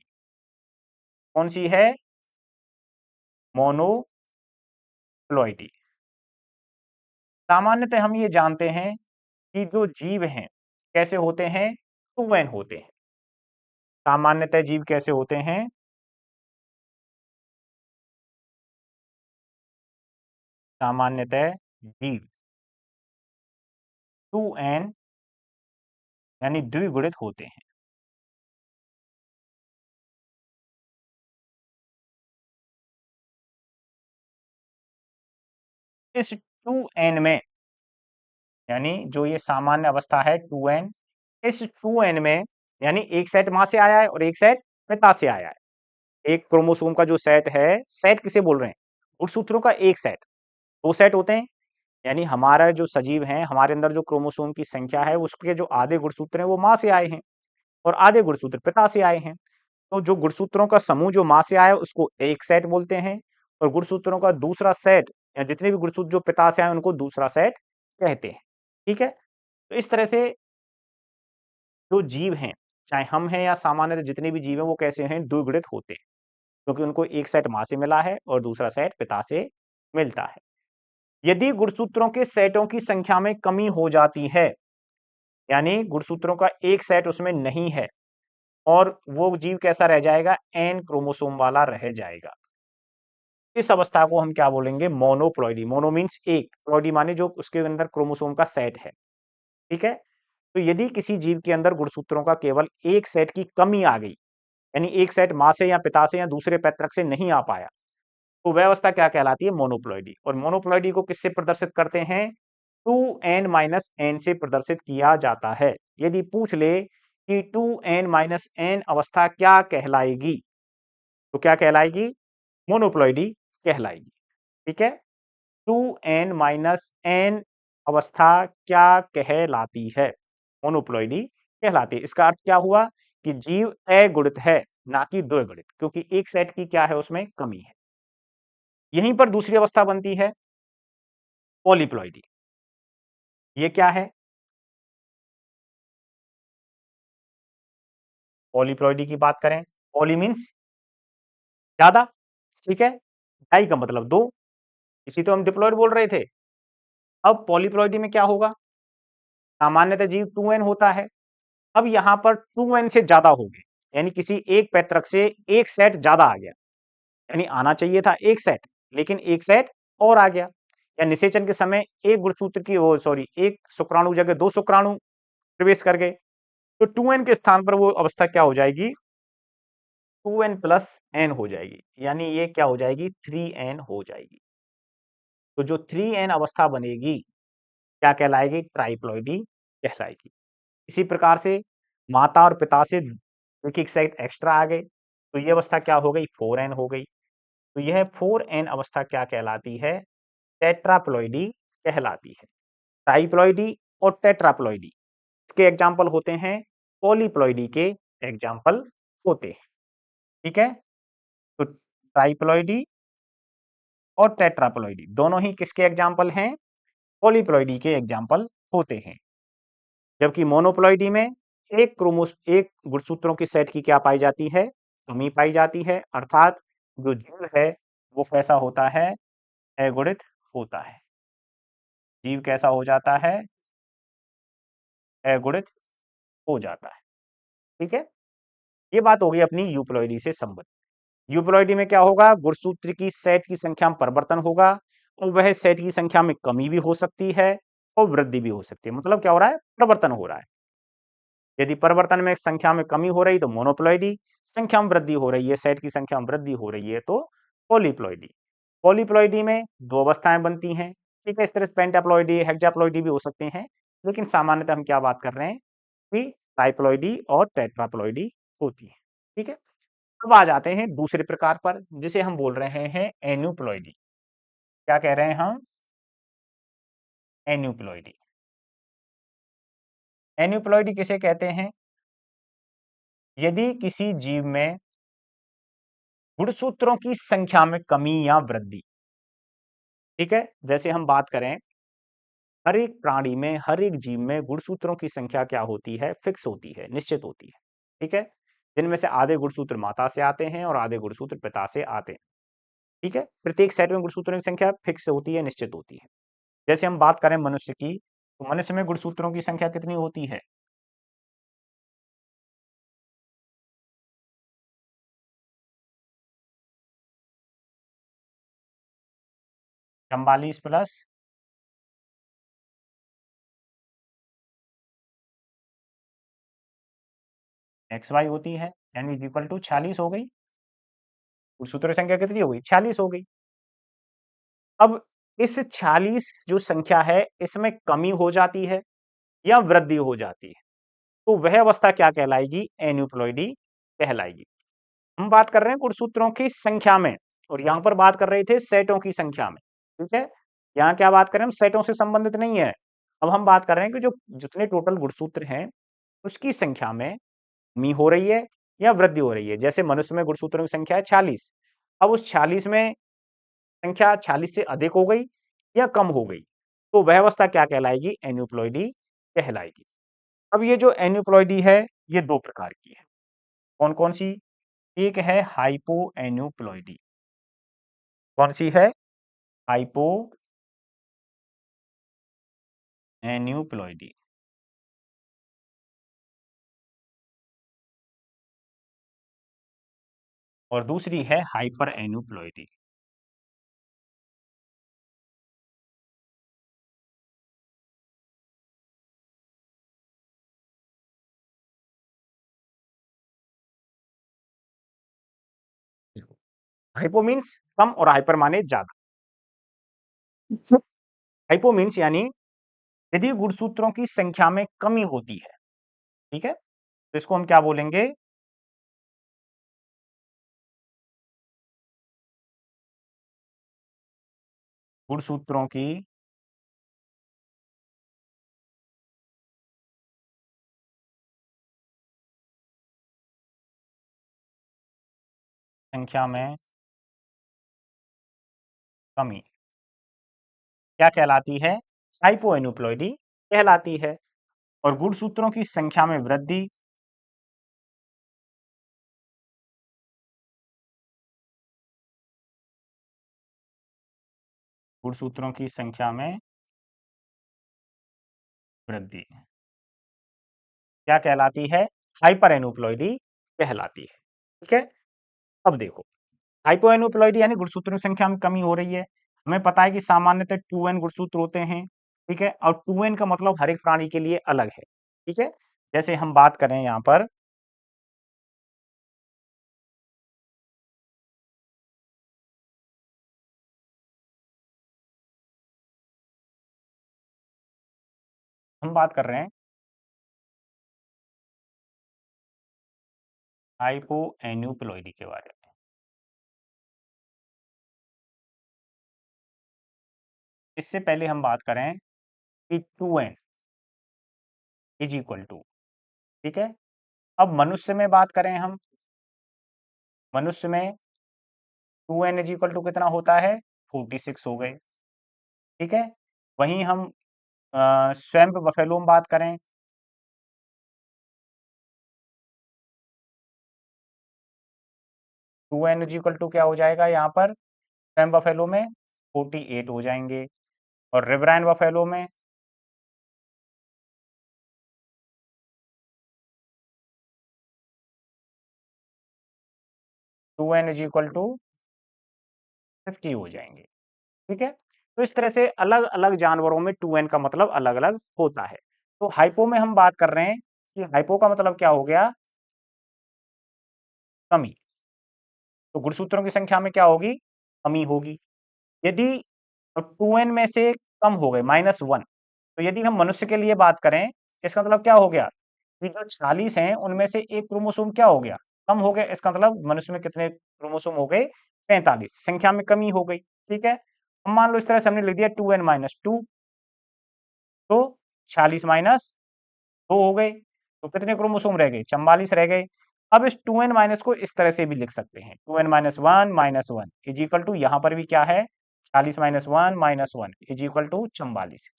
कौन सी है, मोनोप्लॉइडी। सामान्यतः हम ये जानते हैं कि जो जीव हैं कैसे होते हैं, टू एन होते हैं। सामान्यतः जीव कैसे होते हैं, सामान्यतः जीव टू एन यानी द्विगुणित होते हैं। इस टू एन में, यानी जो ये सामान्य अवस्था है टू एन, इस टू एन में यानी एक सेट मां से आया है और एक सेट पिता से आया है। एक क्रोमोसोम का जो सेट है, सेट किसे बोल रहे हैं, गुणसूत्रों का एक सेट। दो सेट होते हैं, यानी हमारा जो सजीव है, हमारे अंदर जो क्रोमोसोम की संख्या है उसके जो आधे गुणसूत्र हैं वो मां से आए हैं और आधे गुणसूत्र पिता से आए हैं। तो जो गुणसूत्रों का समूह जो मां से आया है उसको एक सेट बोलते हैं, और गुणसूत्रों का दूसरा सेट या जितने भी गुणसूत्र जो पिता से आए उनको दूसरा सेट कहते हैं। ठीक है, तो इस तरह से जो जीव हैं, चाहे हम हैं या सामान्य जितने भी जीव हैं, वो कैसे हैं, द्विगुणित होते हैं, क्योंकि उनको एक सेट मां से मिला है और दूसरा सेट पिता से मिलता है। यदि गुणसूत्रों के सेटों की संख्या में कमी हो जाती है, यानी गुणसूत्रों का एक सेट उसमें नहीं है, और वो जीव कैसा रह जाएगा, एन क्रोमोसोम वाला रह जाएगा, इस अवस्था को हम क्या बोलेंगे, मोनोप्लॉइडी। मोनो मीन्स एक, प्लॉइडी माने जो उसके अंदर क्रोमोसोम का सेट है। ठीक है, तो यदि किसी जीव के अंदर गुणसूत्रों का केवल एक सेट की कमी आ गई, यानी एक सेट मां से या पिता से या दूसरे पैतृक से नहीं आ पाया, तो वह अवस्था क्या कहलाती है, मोनोप्लॉइडी। और मोनोप्लॉइडी को किससे प्रदर्शित करते हैं, टू एन माइनस एन से प्रदर्शित किया जाता है। यदि पूछ ले कि टू एन माइनस एन अवस्था क्या कहलाएगी, तो क्या कहलाएगी, मोनोप्लॉइडी कहलाएगी। ठीक है, टू एन माइनस एन अवस्था क्या कहलाती है, मोनोप्लॉइडी कहलाती है। इसका अर्थ क्या हुआ कि जीव अगुणित है, ना कि द्विगुणित, क्योंकि एक सेट की क्या है, उसमें कमी है। यहीं पर दूसरी अवस्था बनती है पॉलीप्लॉइडी। ये क्या है, पॉलीप्लॉइडी की बात करें, पॉली मीन्स ज्यादा, ठीक है, डाई का मतलब दो, इसी तो हम डिप्लॉइड बोल रहे थे। अब पॉलीप्लॉइडी में क्या होगा, सामान्यतः जीव टू एन होता है, अब यहां पर टू एन से ज्यादा हो गए, यानी किसी एक पैतृक से एक सेट ज्यादा आ गया, यानी आना चाहिए था एक सेट लेकिन एक सेट और आ गया, या निषेचन के समय एक गुणसूत्र की वो सॉरी एक शुक्राणु जगह दो शुक्राणु प्रवेश कर गए, तो टू एन के स्थान पर वो अवस्था क्या हो जाएगी, टू एन प्लस एन हो जाएगी, यानी ये क्या हो जाएगी, थ्री एन हो जाएगी। तो जो थ्री एन अवस्था बनेगी क्या कहलाएगी, ट्राइप्लॉइडी कहलाएगी। इसी प्रकार से माता और पिता से एक एक सेट एक्स्ट्रा आ गए, तो ये अवस्था क्या हो गई, फोर एन हो गई। तो यह फोर एन अवस्था क्या कहलाती है, टेट्राप्लॉइडी कहलाती है। ट्राइप्लॉइडी और टेट्राप्लॉइडी इसके एग्जाम्पल होते हैं, पॉलीप्लॉइडी के एग्जाम्पल होते हैं। ठीक है, तो ट्राइप्लॉइडी और टेट्राप्लॉइडी दोनों ही किसके एग्जाम्पल हैं? पॉलीप्लॉइडी के एग्जाम्पल होते हैं। जबकि मोनोप्लॉइडी में एक गुणसूत्रों की सेट की क्या पाई जाती है? कमी पाई जाती है, अर्थात जो जीव है वो कैसा होता है? अगुणित होता है। जीव कैसा हो जाता है? अगुणित हो जाता है। ठीक है, ये बात हो गई अपनी यूप्लॉइडी से संबंधित। यूप्लॉइडी में क्या होगा? गुणसूत्र की सेट की संख्या में परिवर्तन होगा और वह सेट की संख्या में कमी भी हो सकती है और वृद्धि भी हो सकती है। मतलब क्या हो रहा है? परिवर्तन हो रहा है। यदि परिवर्तन में संख्या में कमी हो रही तो मोनोप्लॉइडी, संख्या में वृद्धि हो रही है, सेट की संख्या में वृद्धि हो रही है तो पॉलीप्लॉइडी। पॉलीप्लॉइडी में दो अवस्थाएं बनती हैं। ठीक है, इस तरह से पेंटाप्लॉइडी, हेक्साप्लॉइडी भी हो सकते हैं, लेकिन सामान्यतः हम क्या बात कर रहे हैं कि ट्राइप्लॉइडी और टेट्राप्लॉइडी होती है। ठीक है, अब आ जाते हैं दूसरे प्रकार पर, जिसे हम बोल रहे हैं एन्यूप्लॉइडी। क्या कह रहे हैं हम? एन्यूप्लॉइडी। एन्यूप्लॉइडी किसे कहते हैं? यदि किसी जीव में गुणसूत्रों की संख्या में कमी या वृद्धि, ठीक है, जैसे हम बात करें हर एक प्राणी में, हर एक जीव में गुणसूत्रों की संख्या क्या होती है? फिक्स होती है, निश्चित होती है। ठीक है, जिनमें से आधे गुणसूत्र माता से आते हैं और आधे गुणसूत्र पिता से आते हैं। ठीक है, प्रत्येक सेट में गुणसूत्रों की संख्या फिक्स होती है, निश्चित होती है। जैसे हम बात करें मनुष्य की, तो मनुष्य में गुणसूत्रों की संख्या कितनी होती है? 44 प्लस एक्स वाई होती है, यानी इक्वल टू 46 हो गई। गुणसूत्र संख्या कितनी हो गई? 46 हो गई। अब इस 46 जो संख्या है, इसमें कमी हो जाती है या वृद्धि हो जाती है, तो वह अवस्था क्या कहलाएगी? एन्यूप्लॉइडी कहलाएगी। हम बात कर रहे हैं गुणसूत्रों की संख्या में, और यहां पर बात कर रहे थे सेटों की संख्या में। ठीक है, यहां क्या बात करें हम? सेटों से संबंधित नहीं है। अब हम बात कर रहे हैं कि जो जितने टोटल गुणसूत्र हैं उसकी संख्या में कमी हो रही है या वृद्धि हो रही है। जैसे मनुष्य में गुणसूत्रों की संख्या है 46, अब उस 46 में संख्या 46 से अधिक हो गई या कम हो गई, तो वह अवस्था क्या कहलाएगी? एन्यूप्लॉइडी कहलाएगी। अब ये जो एन्यूप्लॉइडी है, ये दो प्रकार की है। कौन कौन सी? एक है हाइपो एन्यूप्लॉइडी। कौन सी है? Hypo aneuploidy. और दूसरी है हाइपर एन्यूप्लॉइडी। हाइपो मीन्स कम और हाइपर माने ज्यादा। हाइपो मीन्स यानी यदि गुणसूत्रों की संख्या में कमी होती है, ठीक है, तो इसको हम क्या बोलेंगे? गुणसूत्रों की संख्या में कमी क्या कहलाती है? हाइपो एन्यूप्लॉइडी कहलाती है। और गुणसूत्रों की संख्या में वृद्धि गुणसूत्रों की संख्या में वृद्धि क्या कहलाती है? हाइपर एन्यूप्लॉइडी कहलाती है। ठीक है, अब देखो, हाइपो एन्यूप्लॉइडी यानी गुणसूत्रों की संख्या में कमी हो रही है। हमें पता है कि सामान्यतः 2n गुणसूत्र होते हैं। ठीक है, और 2n का मतलब हर एक प्राणी के लिए अलग है। ठीक है, जैसे हम बात करें यहां पर, हम बात कर रहे हैं हाइपो एन्यूप्लॉइडी के बारे में। इससे पहले हम बात करें कि 2n इज इक्वल टू, ठीक है, अब मनुष्य में बात करें हम, मनुष्य में 2n इज इक्वल टू कितना होता है? 46 हो गए। ठीक है, वहीं हम स्वैम्प बफेलो में बात करें, 2n इक्वल टू क्या हो जाएगा यहाँ पर, स्वैम्प बफेलो में 48 हो जाएंगे, और रिवराइन बफेलो में 2n इक्वल टू 50 हो जाएंगे। ठीक है, तो इस तरह से अलग अलग जानवरों में 2n का मतलब अलग अलग होता है। तो हाइपो में हम बात कर रहे हैं कि हाइपो का मतलब क्या हो गया, कमी। तो गुणसूत्रों की संख्या में क्या होगी, कमी होगी। यदि 2n में से कम हो गए -1, तो यदि हम मनुष्य के लिए बात करें, इसका मतलब क्या हो गया कि जो 46 हैं उनमें से एक क्रोमोसोम क्या हो गया, कम हो गया। इसका मतलब मनुष्य में कितने क्रोमोसोम हो गए, 45, संख्या में कमी हो गई। ठीक है, अब मान लो इस तरह से हमने लिख दिया 2n-2, तो 46 माइनस 2 हो गए, तो कितने क्रोमोसोम रह गए, 44 रह गए। अब इस 2n माइनस को इस तरह से भी लिख सकते हैं, 2n-1 इज इक्वल टू, यहाँ पर भी क्या है, 40-1 इज इक्वल टू 44।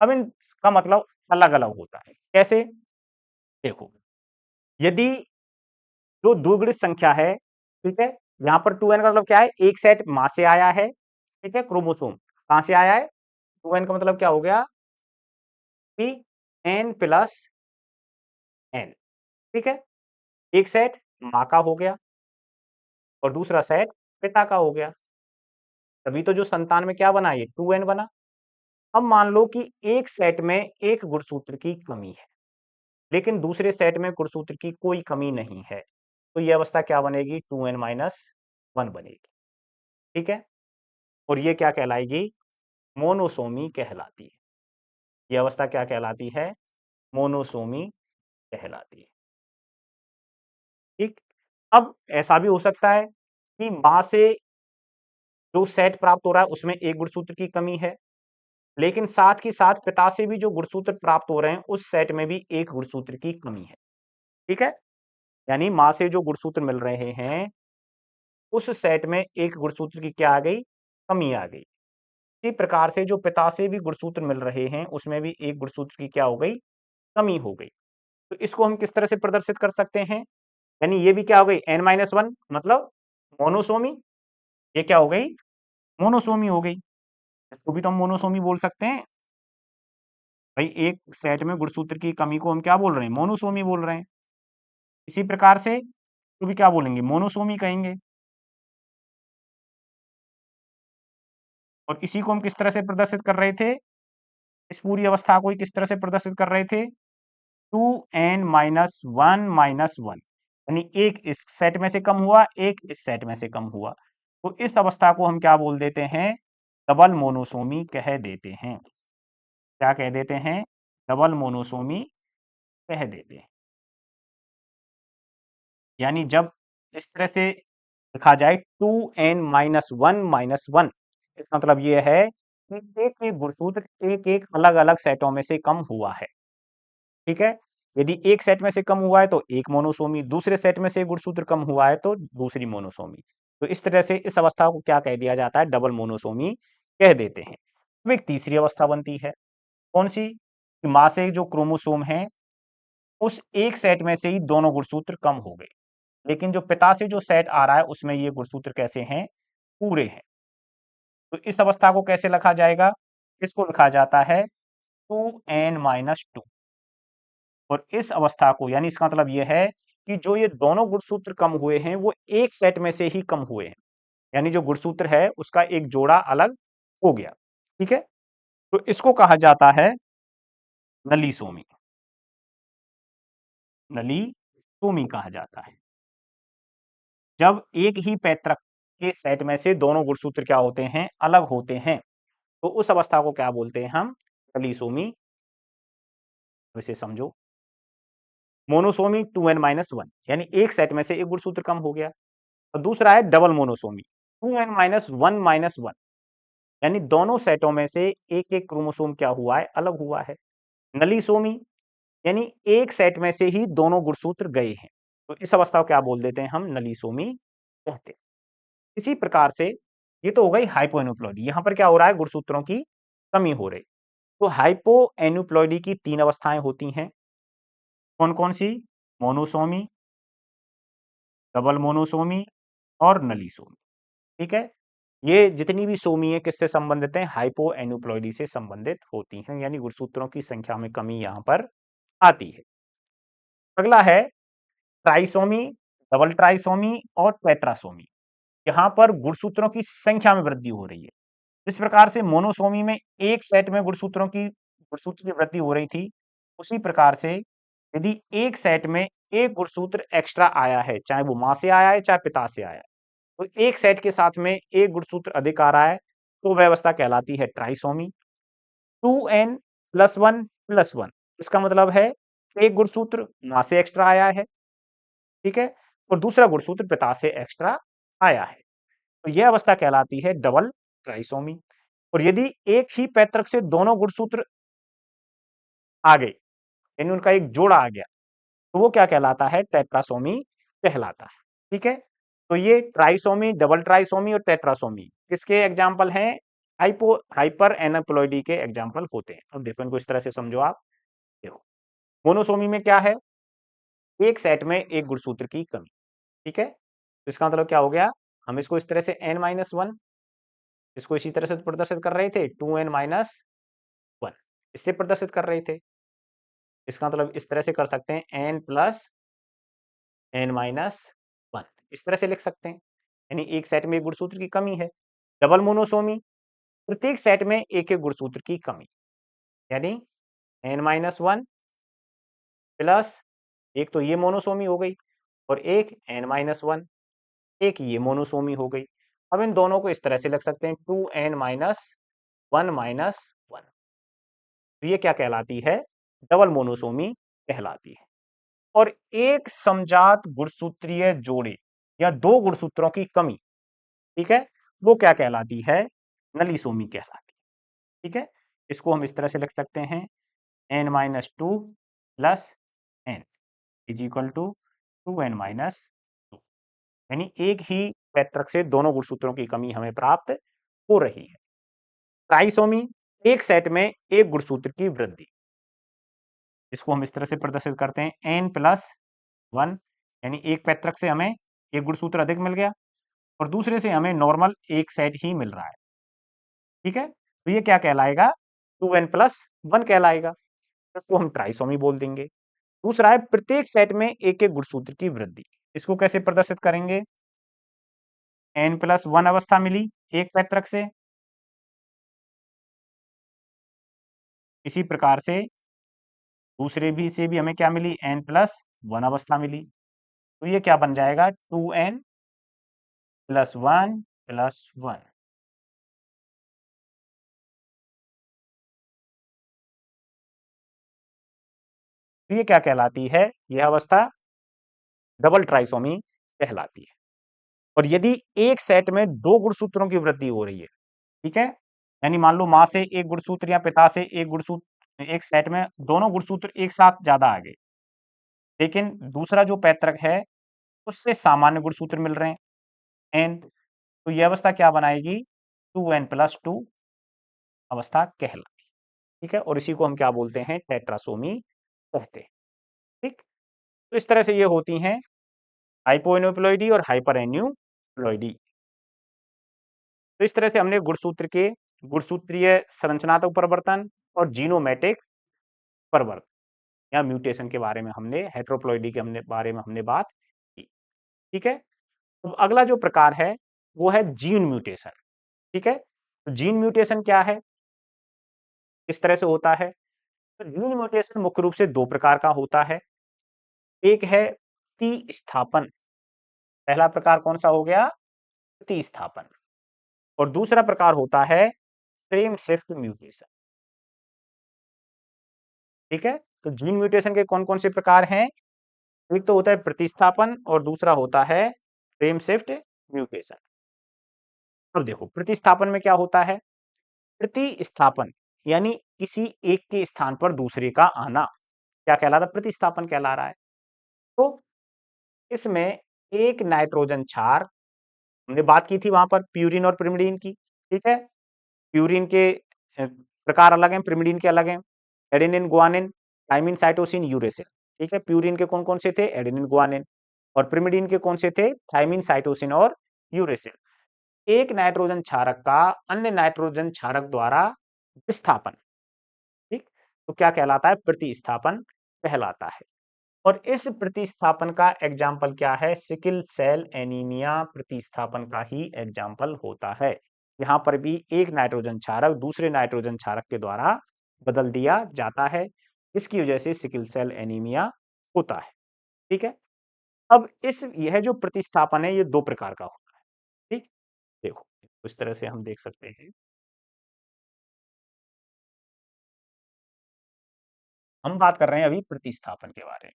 अब इनका मतलब अलग अलग होता है, कैसे, देखो, यदि जो द्विगुणित संख्या है, ठीक है, यहाँ पर 2n का मतलब क्या है, एक सेट माँ से आया है, ठीक है, क्रोमोसोम कहां से आया है, 2n का मतलब क्या हो गया कि n प्लस n। ठीक है, एक सेट माँ का हो गया और दूसरा सेट पिता का हो गया, तभी तो जो संतान में क्या बना, ये 2n बना। अब मान लो कि एक सेट में एक गुणसूत्र की कमी है, लेकिन दूसरे सेट में गुणसूत्र की कोई कमी नहीं है, तो ये अवस्था क्या बनेगी, 2n-1 बनेगी। ठीक है, और ये क्या कहलाएगी, मोनोसोमी कहलाती है। ये अवस्था क्या कहलाती है, मोनोसोमी कहलाती है। ठीक, अब ऐसा भी हो सकता है कि मां से जो सेट प्राप्त हो रहा है उसमें एक गुणसूत्र की कमी है, लेकिन साथ ही साथ पिता से भी जो गुणसूत्र प्राप्त हो रहे हैं उस सेट में भी एक गुणसूत्र की कमी है। ठीक है, यानी मां से जो गुणसूत्र मिल रहे हैं उस सेट में एक गुणसूत्र की क्या आ गई, कमी आ गई। इसी प्रकार से जो पिता से भी गुणसूत्र मिल रहे हैं उसमें भी एक गुणसूत्र की क्या हो गई, कमी हो गई। तो इसको हम किस तरह से प्रदर्शित कर सकते हैं, यानी ये भी क्या हो गई, n-1 मतलब मोनोसोमी, ये क्या हो गई, मोनोसोमी हो गई। इसको भी तो हम मोनोसोमी बोल सकते हैं भाई, एक सेट में गुणसूत्र की कमी को हम क्या बोल रहे हैं, मोनोसोमी बोल रहे हैं। इसी प्रकार से तो भी क्या बोलेंगे, मोनोसोमी कहेंगे। और इसी को हम किस तरह से प्रदर्शित कर रहे थे, इस पूरी अवस्था को ही किस तरह से प्रदर्शित कर रहे थे, 2n-1 यानी एक इस सेट में से कम हुआ, एक इस सेट में से कम हुआ, तो इस अवस्था को हम क्या बोल देते हैं, डबल मोनोसोमी कह देते हैं। क्या कह देते हैं, डबल मोनोसोमी कह देते हैं। यानी जब इस तरह से लिखा जाए 2n-1 इसका मतलब ये है कि एक एक गुणसूत्र एक एक अलग अलग सेटों में से कम हुआ है। ठीक है, यदि एक सेट में से कम हुआ है तो एक मोनोसोमी, दूसरे सेट में से एक गुणसूत्र कम हुआ है तो दूसरी मोनोसोमी। तो इस तरह से इस अवस्था को क्या कह दिया जाता है, डबल मोनोसोमी कह देते हैं। अब एक तीसरी अवस्था बनती है, कौन सी, कि मां से जो क्रोमोसोम है उस एक सेट में से ही दोनों गुणसूत्र कम हो गए, लेकिन जो पिता से जो सेट आ रहा है उसमें ये गुणसूत्र कैसे हैं, पूरे हैं। तो इस अवस्था को कैसे लिखा जाएगा, इसको लिखा जाता है 2n-2। और इस अवस्था को, यानी इसका मतलब यह है कि जो ये दोनों गुणसूत्र कम हुए हैं वो एक सेट में से ही कम हुए हैं, यानी जो गुणसूत्र है उसका एक जोड़ा अलग हो गया। ठीक है, तो इसको कहा जाता है नलीसोमी, नलीसोमी कहा जाता है। जब एक ही पैतृक के सेट में से दोनों गुणसूत्र क्या होते हैं, अलग होते हैं, तो उस अवस्था को क्या बोलते हैं हम, नलीसोमी। इसे समझो, मोनोसोमी 2n-1 यानी एक सेट में से एक गुणसूत्र कम हो गया, और दूसरा है डबल मोनोसोमी 2n-1 यानी दोनों सेटों में से एक एक क्रोमोसोम क्या हुआ है, अलग हुआ है। नलीसोमी यानी एक सेट में से ही दोनों गुणसूत्र गए हैं, तो इस अवस्था को क्या बोल देते हैं हम, नलीसोमी कहते हैं। इसी प्रकार से ये तो हो गई हाइपो एन्यूप्लॉइडी। यहां पर क्या हो रहा है, गुणसूत्रों की कमी हो रही। तो हाइपो एन्यूप्लॉइडी की 3 अवस्थाएं होती हैं। कौन कौन सी? मोनोसोमी, डबल मोनोसोमी और नलीसोमी। ठीक है, ये जितनी भी सोमी है किससे संबंधित है? हाइपो एन्यूप्लॉइडी से संबंधित होती हैं, यानी गुणसूत्रों की संख्या में कमी यहां पर आती है। अगला है ट्राइसोमी, डबल ट्राइसोमी और टेट्रासोमी। यहां पर गुणसूत्रों की संख्या में वृद्धि हो रही है। जिस प्रकार से मोनोसोमी में एक सेट में गुणसूत्र की वृद्धि हो रही थी, उसी प्रकार से यदि एक सेट में एक गुणसूत्र एक्स्ट्रा आया है, चाहे वो मां से आया है चाहे पिता से आया है, तो एक सेट के साथ में एक गुणसूत्र अधिक आ रहा है, तो व्यवस्था कहलाती है ट्राइसोमी। 2n+1+1, इसका मतलब है एक गुणसूत्र मां से एक्स्ट्रा आया है, ठीक है, और दूसरा गुणसूत्र पिता से एक्स्ट्रा आया है, तो यह अवस्था कहलाती है डबल ट्राइसोमी। और यदि एक ही पैतृक से दोनों गुणसूत्र आ गए, यानी उनका एक जोड़ा आ गया, तो वो क्या कहलाता है? टेट्रासोमी कहलाता है। ठीक है, तो ये ट्राइसोमी, डबल ट्राइसोमी और टेट्रासोमी किसके एग्जाम्पल हैं? हाइपर एनाप्लॉइडी के एग्जाम्पल होते हैं। अब देखो इनको इस तरह से समझो आप। देखो, मोनोसोमी में क्या है? एक सेट में एक गुणसूत्र की कमी। ठीक है, तो इसका मतलब क्या हो गया? हम इसको इस तरह से n-1, इसको इसी तरह से प्रदर्शित कर रहे थे, 2n-1 इससे प्रदर्शित कर रहे थे। इसका मतलब इस तरह से कर सकते हैं, n+n-1 इस तरह से लिख सकते हैं, यानी एक सेट में एक गुणसूत्र की कमी है। डबल मोनोसोमी, प्रत्येक सेट में एक एक गुणसूत्र की कमी, यानी n-1 प्लस एक तो ये मोनोसोमी हो गई और एक n-1, एक ये मोनोसोमी हो गई। अब इन दोनों को इस तरह से लिख सकते हैं, 2n-1-1, तो ये क्या कहलाती है? डबल मोनोसोमी कहलाती है। और एक समजात गुणसूत्रीय जोड़े या दो गुणसूत्रों की कमी, ठीक है, वो क्या कहलाती है? नलीसोमी कहलाती है। ठीक है, इसको हम इस तरह से लिख सकते हैं, n-2 + n is equal to 2n-2, यानी एक ही पैतृक से दोनों गुणसूत्रों की कमी हमें प्राप्त हो रही है। ट्राइसोमी, एक सेट में एक गुणसूत्र की वृद्धि, इसको हम इस तरह से प्रदर्शित करते हैं, n+1, यानी एक पैतृक से हमें एक गुणसूत्र अधिक मिल गया और दूसरे से हमें नॉर्मल एक सेट ही मिल रहा है। ठीक है, तो ये क्या कहलाएगा? 2n+1 कहलाएगा, इसको हम ट्राइसोमी बोल देंगे। दूसरा है प्रत्येक सेट में एक एक गुणसूत्र की वृद्धि, इसको कैसे प्रदर्शित करेंगे? n+1 अवस्था मिली एक पैतृक से, इसी प्रकार से दूसरे भी से भी हमें क्या मिली? n+1 अवस्था मिली, तो ये क्या बन जाएगा? 2n+1+1। तो ये क्या कहलाती है? यह अवस्था डबल ट्राइसोमी कहलाती है। और यदि एक सेट में दो गुणसूत्रों की वृद्धि हो रही है, ठीक है, यानी मान लो मां से एक गुणसूत्र या पिता से एक गुणसूत्र, एक सेट में दोनों गुणसूत्र एक साथ ज्यादा आ गए, लेकिन दूसरा जो पैतृक है उससे सामान्य गुणसूत्र मिल रहे हैं एन, तो यह अवस्था क्या बनाएगी? 2n+2 अवस्था कहलाती है। ठीक है, और इसी को हम क्या बोलते हैं? टेट्रासोमी कहते हैं। ठीक, तो इस तरह से ये होती हैं हाइपोएन्यूप्लॉइडी और हाइपर एन्यूप्लॉइडी। तो इस तरह से हमने गुणसूत्र के गुणसूत्रीय संरचनात्मक परिवर्तन और जीनोमैटिक परिवर्तन या म्यूटेशन के बारे में हमने, हेट्रोप्लॉइडी के बारे में हमने बात की। ठीक है, तो अगला जो प्रकार है वो है जीन म्यूटेशन। ठीक है, तो जीन म्यूटेशन क्या है, किस तरह से होता है? तो जीन म्यूटेशन मुख्य रूप से दो प्रकार का होता है। एक है प्रतिस्थापन, पहला प्रकार कौन सा हो गया? प्रतिस्थापन। और दूसरा प्रकार होता है फ्रेम शिफ्ट म्यूटेशन। ठीक है, तो जीन म्यूटेशन के कौन कौन से प्रकार हैं? एक तो होता है प्रतिस्थापन और दूसरा होता है फ्रेम शिफ्ट म्यूटेशन। अब देखो प्रतिस्थापन में क्या होता है? प्रतिस्थापन यानी किसी एक के स्थान पर दूसरे का आना, क्या कहलाता है? प्रतिस्थापन कहला रहा है। तो इसमें एक नाइट्रोजन क्षार हमने बात की थी वहां पर प्यूरिन और पिरिमिडीन की, ठीक है। प्यूरिन के प्रकार अलग हैं, पिरिमिडीन के अलग हैं। Adenine, guanine, thymine, cytosine, uracil, ठीक है। प्यूरिन के कौन कौन से थे? Adenine, guanine. और पिरिमिडीन के कौन से थे? थाइमिन, साइटोसिन और यूरेसिल। एक नाइट्रोजन क्षारक का अन्य नाइट्रोजन क्षारक द्वारा विस्थापन, ठीक, तो क्या कहलाता है? प्रतिस्थापन कहलाता है। और इस प्रतिस्थापन का एग्जाम्पल क्या है? सिकल सेल एनीमिया प्रतिस्थापन का ही एग्जाम्पल होता है। यहां पर भी एक नाइट्रोजन क्षारक दूसरे नाइट्रोजन क्षारक के द्वारा बदल दिया जाता है, इसकी वजह से सिकल सेल एनीमिया होता है, ठीक है। अब यह जो प्रतिस्थापन है ये दो प्रकार का होता है, ठीक। देखो इस तरह से हम देख सकते हैं। हम बात कर रहे हैं अभी प्रतिस्थापन के बारे में।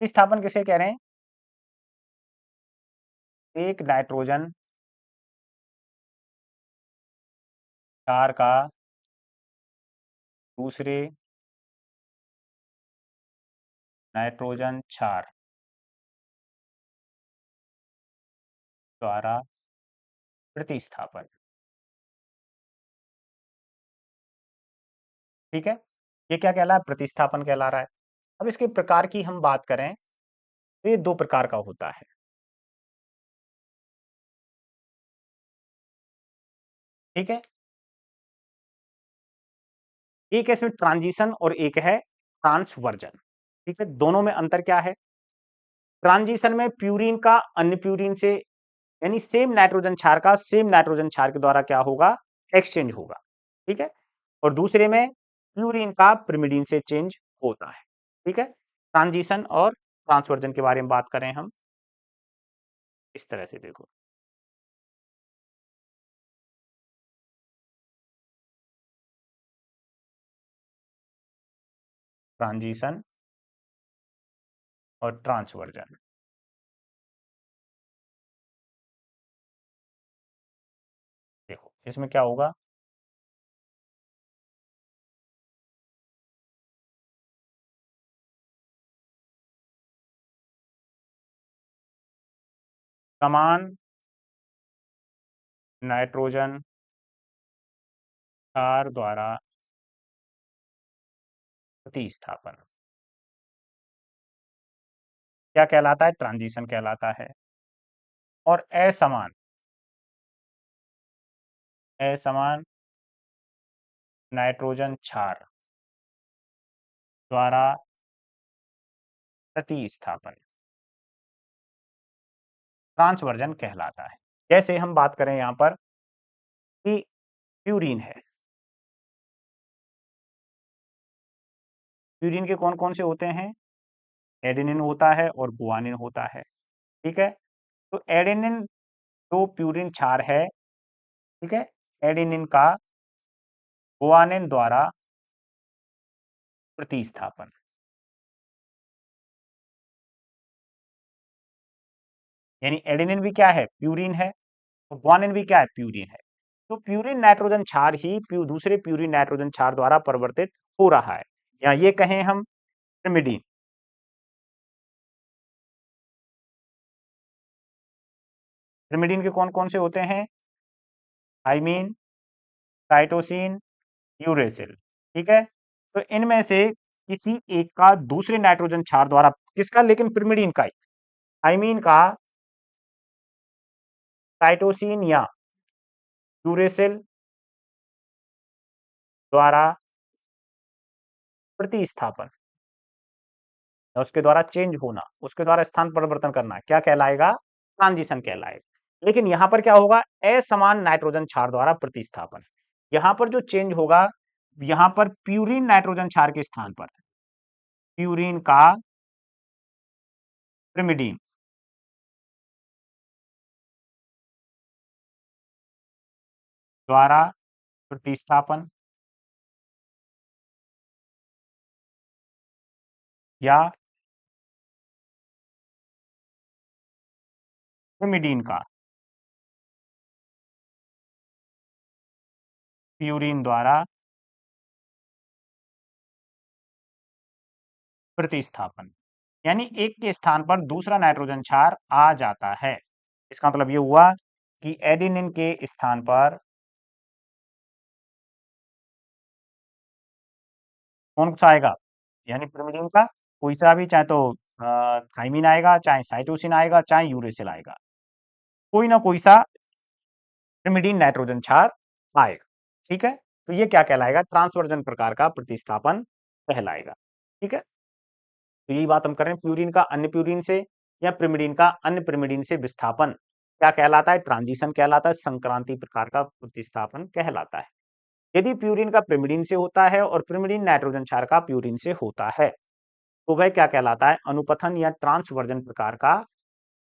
प्रतिस्थापन किसे कह रहे हैं? एक नाइट्रोजन क्षार का दूसरे नाइट्रोजन क्षार द्वारा प्रतिस्थापन, ठीक है। ये क्या कहला है? प्रतिस्थापन कहला रहा है। अब इसके प्रकार की हम बात करें तो ये दो प्रकार का होता है, ठीक है। एक है इसमें ट्रांजिशन और एक है ट्रांसवर्जन, ठीक है। दोनों में अंतर क्या है? ट्रांजिशन में प्यूरिन का अन्य प्यूरिन से, यानी सेम नाइट्रोजन क्षार का सेम नाइट्रोजन क्षार के द्वारा क्या होगा? एक्सचेंज होगा, ठीक है। और दूसरे में प्यूरिन का पिरिमिडीन से चेंज होता है, ठीक है। ट्रांजिशन और ट्रांसवर्जन के बारे में बात करें हम इस तरह से, देखो। ट्रांजिशन और ट्रांसवर्जन, देखो इसमें क्या होगा? समान नाइट्रोजन क्षार द्वारा प्रतिस्थापन क्या कहलाता है? ट्रांजिशन कहलाता है। और असमान नाइट्रोजन क्षार द्वारा प्रतिस्थापन ट्रांसवर्जन कहलाता है। जैसे हम बात करें यहां पर कि प्यूरिन है, प्यूरिन के कौन कौन से होते हैं? एडेनिन होता है और गुआनिन होता है, ठीक है। तो एडेनिन जो प्यूरिन क्षार है, ठीक है, एडेनिन का गुआनिन द्वारा प्रतिस्थापन, यानी एडेनिन भी क्या है? प्यूरिन है। और गुआनिन भी क्या है? प्यूरिन है। तो प्यूरिन नाइट्रोजन क्षार ही दूसरे प्यूरिन नाइट्रोजन क्षार द्वारा परिवर्तित हो रहा है, या ये कहें हम पिरिमिडीन। पिरिमिडीन के कौन कौन से होते हैं? थाइमीन, साइटोसिन, यूरेसिल, ठीक है। तो इनमें से किसी एक का दूसरे नाइट्रोजन क्षार द्वारा, किसका? लेकिन पिरिमिडीन का ही, थाइमीन का साइटोसिन या यूरेसिल द्वारा प्रतिस्थापन, उसके द्वारा चेंज होना, उसके द्वारा स्थान परिवर्तन करना क्या कहलाएगा? ट्रांजिशन कहलाएगा। लेकिन यहां पर क्या होगा? असमान नाइट्रोजन क्षार द्वारा प्रतिस्थापन। यहां पर जो चेंज होगा, यहां पर प्यूरिन नाइट्रोजन क्षार के स्थान पर प्यूरिन का पिरिमिडीन द्वारा प्रतिस्थापन, या पिरिमिडीन का प्यूरिन द्वारा प्रतिस्थापन, यानी एक के स्थान पर दूसरा नाइट्रोजन क्षार आ जाता है। इसका मतलब ये हुआ कि एडेनिन के स्थान पर कौन सा आएगा, यानी pyrimidine का कोई सा भी, चाहे तो थाइमिन आएगा, चाहे साइटोसिन आएगा, चाहे यूरेसिल आएगा, कोई ना कोई सा pyrimidine नाइट्रोजन क्षार आएगा। ठीक है, तो ये क्या कहलाएगा, ट्रांसवर्जन प्रकार का प्रतिस्थापन कहलाएगा। ठीक है, तो यही बात हम कर रहे हैं, प्यूरिन का अन्य प्यूरिन से या pyrimidine का अन्य pyrimidine से विस्थापन क्या कहलाता है, ट्रांजिशन कहलाता है, संक्रांति प्रकार का प्रतिस्थापन कहलाता है। यदि प्यूरिन का pyrimidine से होता है और pyrimidine नाइट्रोजन क्षार का प्यूरिन से होता है, तो वह क्या कहलाता है, अनुपथन या ट्रांसवर्जन प्रकार का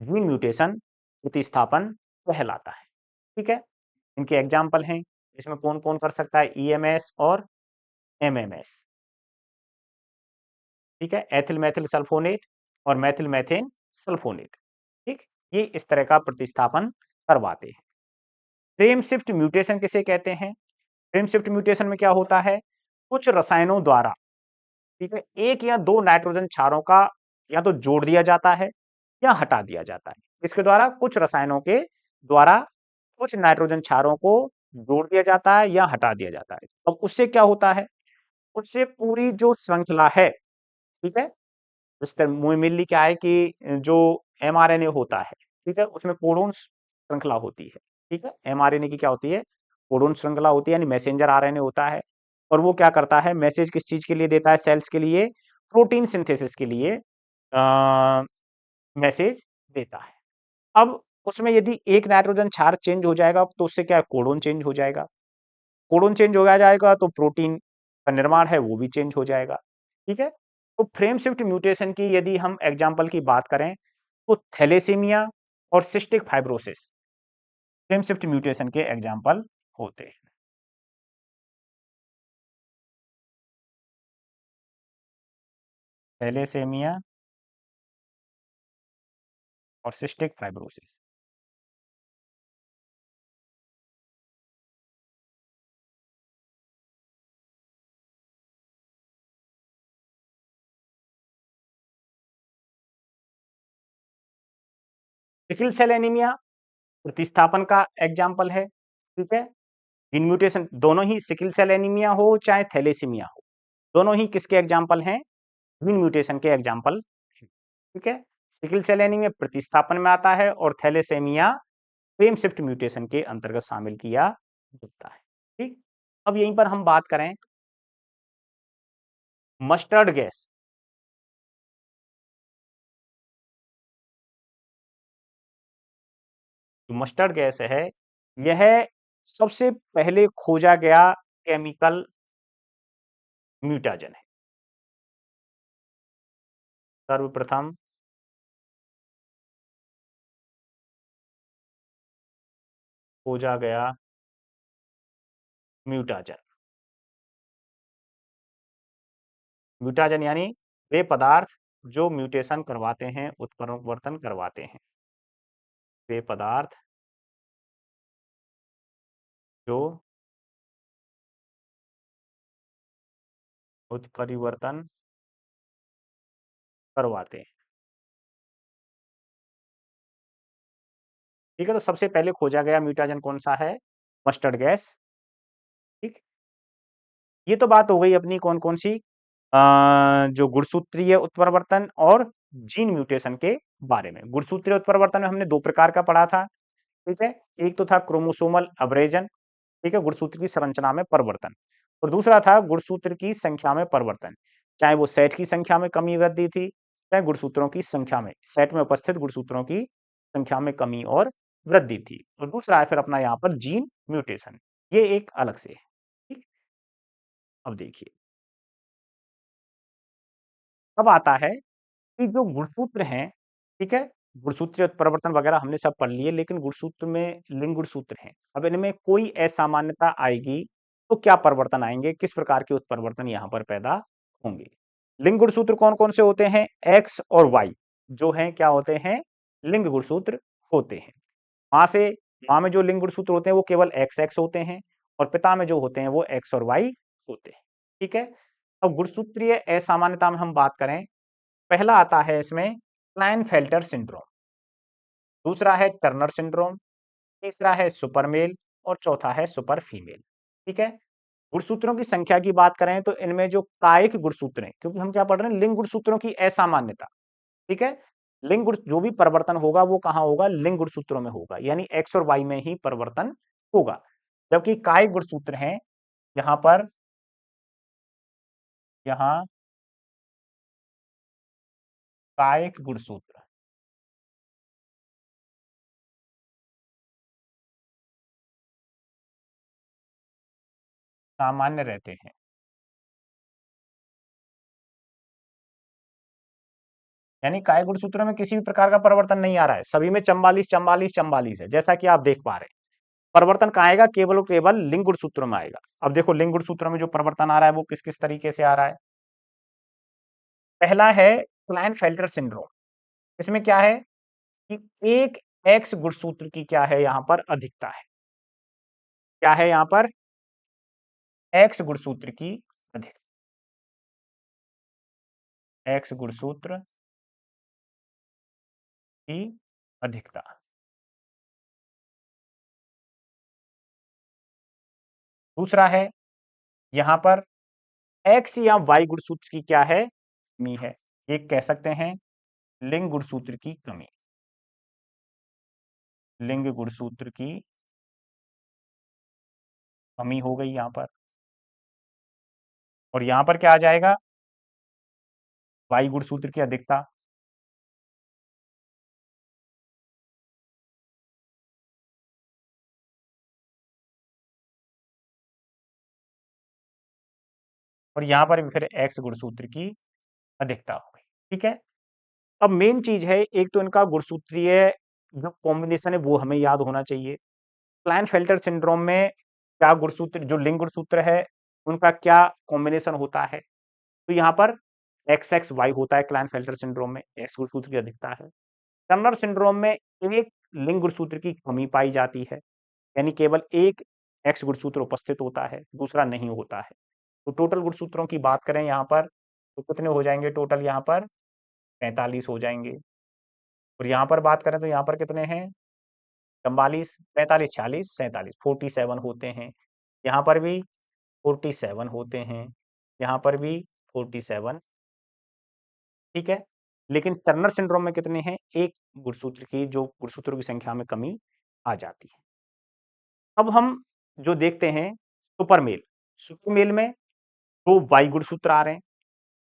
जीन म्यूटेशन प्रतिस्थापन कहलाता है। ठीक है, इनके एग्जाम्पल हैं, इसमें कौन कौन कर सकता है, ईएमएस और एमएमएस। ठीक है, एथिल मैथिल सल्फोनेट और मैथिल मैथेन सल्फोनेट। ठीक, ये इस तरह का प्रतिस्थापन करवाते हैं। फ्रेम शिफ्ट म्यूटेशन किसे कहते हैं, फ्रेम शिफ्ट म्यूटेशन में क्या होता है, कुछ रसायनों द्वारा, ठीक है, एक या दो नाइट्रोजन क्षारों का या तो जोड़ दिया जाता है या हटा दिया जाता है। इसके द्वारा कुछ रसायनों के द्वारा कुछ नाइट्रोजन क्षारों को जोड़ दिया जाता है या हटा दिया जाता है। अब उससे क्या होता है, उससे पूरी जो श्रृंखला है, ठीक है, इस तरह मेनली क्या है कि जो एमआरएनए होता है, ठीक है, उसमें कोडोन श्रृंखला होती है। ठीक है, एमआरएनए की क्या होती है, कोडोन श्रृंखला होती है, यानी मैसेंजर आरएनए होता है। और वो क्या करता है, मैसेज किस चीज के लिए देता है, सेल्स के लिए प्रोटीन सिंथेसिस के लिए मैसेज देता है। अब उसमें यदि एक नाइट्रोजन क्षार चेंज हो जाएगा तो उससे क्या है, कोडोन चेंज हो जाएगा, कोडोन चेंज हो जाएगा तो प्रोटीन का निर्माण है वो भी चेंज हो जाएगा। ठीक है, तो फ्रेम शिफ्ट म्यूटेशन की यदि हम एग्जाम्पल की बात करें तो थैलेसीमिया और cystic fibrosis frame shift mutation के एग्जाम्पल होते हैं। थैलेसेमिया और cystic fibrosis. Sickle cell anaemia प्रतिस्थापन का एग्जाम्पल है। ठीक है, इन म्यूटेशन दोनों ही, सिकल सेल एनीमिया हो चाहे थैलेसीमिया हो, दोनों ही किसके एग्जाम्पल हैं, विन म्यूटेशन के एग्जाम्पल। ठीक है, सिकल सेल एनीमिया प्रतिस्थापन में आता है और थैलेसेमिया फ्रेम शिफ्ट म्यूटेशन के अंतर्गत शामिल किया जाता है। ठीक, अब यहीं पर हम बात करें मस्टर्ड गैस। जो मस्टर्ड गैस है, यह सबसे पहले खोजा गया केमिकल म्यूटाजन है। सर्वप्रथम खोजा गया म्यूटाजन, म्यूटाजन यानी वे पदार्थ जो म्यूटेशन करवाते हैं, उत्परिवर्तन करवाते हैं, वे पदार्थ जो उत्परिवर्तन करवाते हैं। ठीक है, तो सबसे पहले खोजा गया म्यूटाजन कौन सा है, मस्टर्ड गैस। ठीक, ये तो बात हो गई अपनी कौन कौन सी, जो गुणसूत्रीय उत्परिवर्तन और जीन म्यूटेशन के बारे में। गुणसूत्रीय उत्परिवर्तन में हमने दो प्रकार का पढ़ा था। ठीक है, एक तो था क्रोमोसोमल अब्रेजन, ठीक है, गुणसूत्र की संरचना में परिवर्तन, और दूसरा था गुणसूत्र की संख्या में परिवर्तन, चाहे वो सेट की संख्या में कमी वृद्धि थी, चाहे गुणसूत्रों की संख्या में, सेट में उपस्थित गुणसूत्रों की संख्या में कमी और वृद्धि थी। और दूसरा है फिर अपना यहाँ पर जीन म्यूटेशन, ये एक अलग से है। ठीक, अब देखिए, अब आता है कि जो गुणसूत्र हैं, ठीक है, गुणसूत्रीय उत्परिवर्तन वगैरह हमने सब पढ़ लिए, लेकिन गुणसूत्र में लिंग गुणसूत्र हैं। अब इनमें कोई असामान्यता आएगी तो क्या परिवर्तन आएंगे, किस प्रकार के उत्परिवर्तन यहाँ पर पैदा होंगे। लिंग गुणसूत्र कौन कौन से होते हैं, एक्स और वाई जो हैं क्या होते हैं, लिंग गुणसूत्र होते हैं। माँ से, माँ में जो लिंग गुणसूत्र होते हैं वो केवल एक्स एक्स होते हैं, और पिता में जो होते हैं वो एक्स और वाई होते हैं। ठीक है, अब गुणसूत्रीय असामान्यता में हम बात करें पहला आता है इसमें क्लाइनफेल्टर सिंड्रोम, दूसरा है टर्नर सिंड्रोम, तीसरा है सुपर मेल और चौथा है सुपर फीमेल। ठीक है, गुणसूत्रों की संख्या की बात करें तो इनमें जो कायिक गुणसूत्र हैं, क्योंकि हम क्या पढ़ रहे हैं, लिंग गुणसूत्रों की असामान्यता। ठीक है, लिंग गुण जो भी परिवर्तन होगा वो कहां होगा, लिंग गुणसूत्रों में होगा, यानी एक्स और वाई में ही परिवर्तन होगा। जबकि कायिक गुणसूत्र हैं, यहां पर यहां कायिक गुणसूत्र सामान्य रहते हैं। यानी कायिक गुणसूत्रों में किसी भी प्रकार का परिवर्तन नहीं आ रहा है, सभी में 44 44 44 है, जैसा कि आप देख पा रहे हैं। परिवर्तन कहां आएगा, केवल और केवल लिंग गुणसूत्रों में आएगा। अब देखो लिंग गुणसूत्रों में जो परिवर्तन आ रहा है वो किस किस तरीके से आ रहा है। पहला है क्लाइनफेल्टर सिंड्रोम। इसमें क्या है कि एक एक्स गुणसूत्र की क्या है, यहां पर अधिकता है। क्या है यहां पर, एक्स गुणसूत्र की अधिकता, एक्स गुणसूत्र की अधिकता। दूसरा है यहां पर एक्स या वाई गुणसूत्र की क्या है, कमी है। ये कह सकते हैं लिंग गुणसूत्र की कमी, लिंग गुणसूत्र की कमी हो गई यहां पर। और यहां पर क्या आ जाएगा, वाई गुणसूत्र की अधिकता। और यहां पर भी फिर एक्स गुणसूत्र की अधिकता हो गई। ठीक है, अब मेन चीज है, एक तो इनका गुणसूत्रीय जो कॉम्बिनेशन है वो हमें याद होना चाहिए। क्लाइनफेल्टर सिंड्रोम में क्या गुणसूत्र, जो लिंग गुणसूत्र है उनका क्या कॉम्बिनेशन होता है, तो यहाँ पर एक्स एक्स वाई होता है। क्लाइनफेल्टर सिंड्रोम में एक्स गुणसूत्र की अधिकता है। टर्नर सिंड्रोम में एक लिंग गुणसूत्र की कमी पाई जाती है, यानी केवल एक एक्स गुणसूत्र उपस्थित होता है, दूसरा नहीं होता है। तो टोटल गुणसूत्रों की बात करें यहाँ पर तो कितने हो जाएंगे, टोटल यहाँ पर 45 हो जाएंगे। और यहाँ पर बात करें तो यहाँ पर कितने हैं, 44, 45, 46, 47, 47 होते हैं। यहाँ पर भी 47 होते हैं, यहाँ पर भी 47। ठीक है, लेकिन टर्नर सिंड्रोम में कितने हैं, एक गुणसूत्र की, जो गुणसूत्रों की संख्या में कमी आ जाती है। अब हम जो देखते हैं सुपर मेल, सुपर मेल में दो वाई गुणसूत्र आ रहे हैं।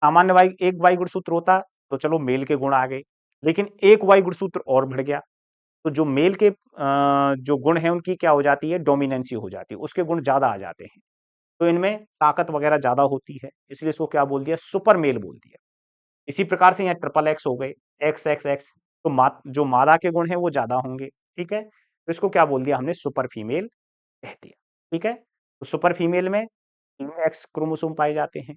सामान्य वाई, एक वाई गुणसूत्र होता तो चलो मेल के गुण आ गए, लेकिन एक वाई गुणसूत्र और बढ़ गया तो जो मेल के जो गुण है उनकी क्या हो जाती है, डोमिनेंसी हो जाती है, उसके गुण ज्यादा आ जाते हैं। तो इनमें ताकत वगैरह ज्यादा होती है, इसलिए इसको क्या बोल दिया, सुपर मेल बोल दिया। इसी प्रकार से यहाँ ट्रिपल एक्स हो गए, एक्स एक्स एक्स, तो जो मादा के गुण है वो ज्यादा होंगे। ठीक है, तो इसको क्या बोल दिया हमने, सुपर फीमेल कह दिया। ठीक है, तो सुपर फीमेल में तीन एक्स क्रोमोसोम पाए जाते हैं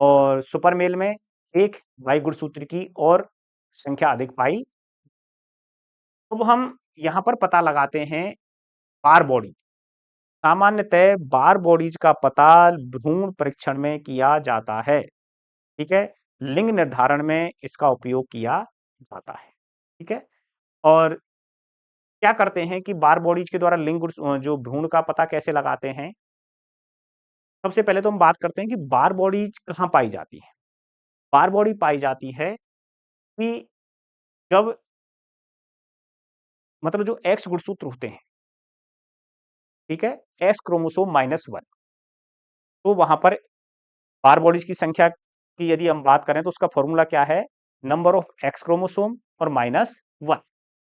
और सुपर मेल में एक वाई गुणसूत्र की और संख्या अधिक पाई। अब हम यहाँ पर पता लगाते हैं बार बॉडी। सामान्यतः बार बॉडीज का पता भ्रूण परीक्षण में किया जाता है। ठीक है, लिंग निर्धारण में इसका उपयोग किया जाता है। ठीक है, और क्या करते हैं कि बार बॉडीज के द्वारा जो भ्रूण का पता कैसे लगाते हैं। सबसे पहले तो हम बात करते हैं कि बार बॉडीज कहाँ पाई जाती है। बार बॉडी पाई जाती है कि जब, मतलब जो एक्स गुणसूत्र होते हैं, ठीक है, एक्स क्रोमोसोम -1, तो वहां पर बार बॉडीज की संख्या की यदि हम बात करें तो उसका फॉर्मूला क्या है, नंबर ऑफ एक्स क्रोमोसोम और -1।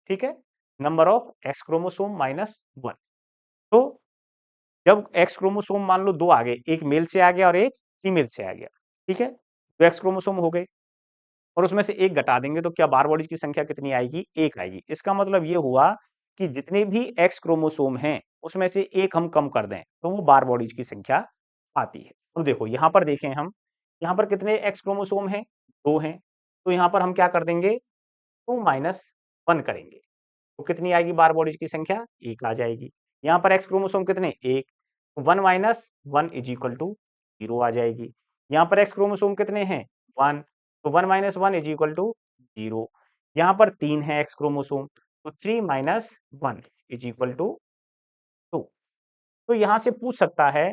ठीक है, नंबर ऑफ एक्स क्रोमोसोम -1। तो जब एक्स क्रोमोसोम मान लो दो आ गए, एक मेल से आ गया और एक फीमेल से आ गया, ठीक है, तो एक्स क्रोमोसोम हो गए और उसमें से एक घटा देंगे तो क्या बार बॉडीज की संख्या कितनी आएगी, एक आएगी। इसका मतलब ये हुआ कि जितने भी एक्स क्रोमोसोम हैं उसमें से एक हम कम कर दें तो वो बार बॉडीज की संख्या आती है। तो देखो यहाँ पर देखें हम, यहाँ पर कितने एक्स क्रोमोसोम हैं, दो हैं, तो यहाँ पर हम क्या कर देंगे, 2 - 1 करेंगे तो कितनी आएगी बार बॉडीज की संख्या, एक आ जाएगी। यहाँ पर एक्स क्रोमोसोम कितने, एक, 1 - 1 = 0 आ जाएगी। यहाँ पर एक्स क्रोमोसोम कितने हैं, 1, तो 1 माइनस 1 इज इक्वल टू 0। यहाँ पर 3 है एक्स क्रोमोसोम, तो 3 माइनस 1 इज इक्वल टू 2। तो यहाँ से पूछ सकता है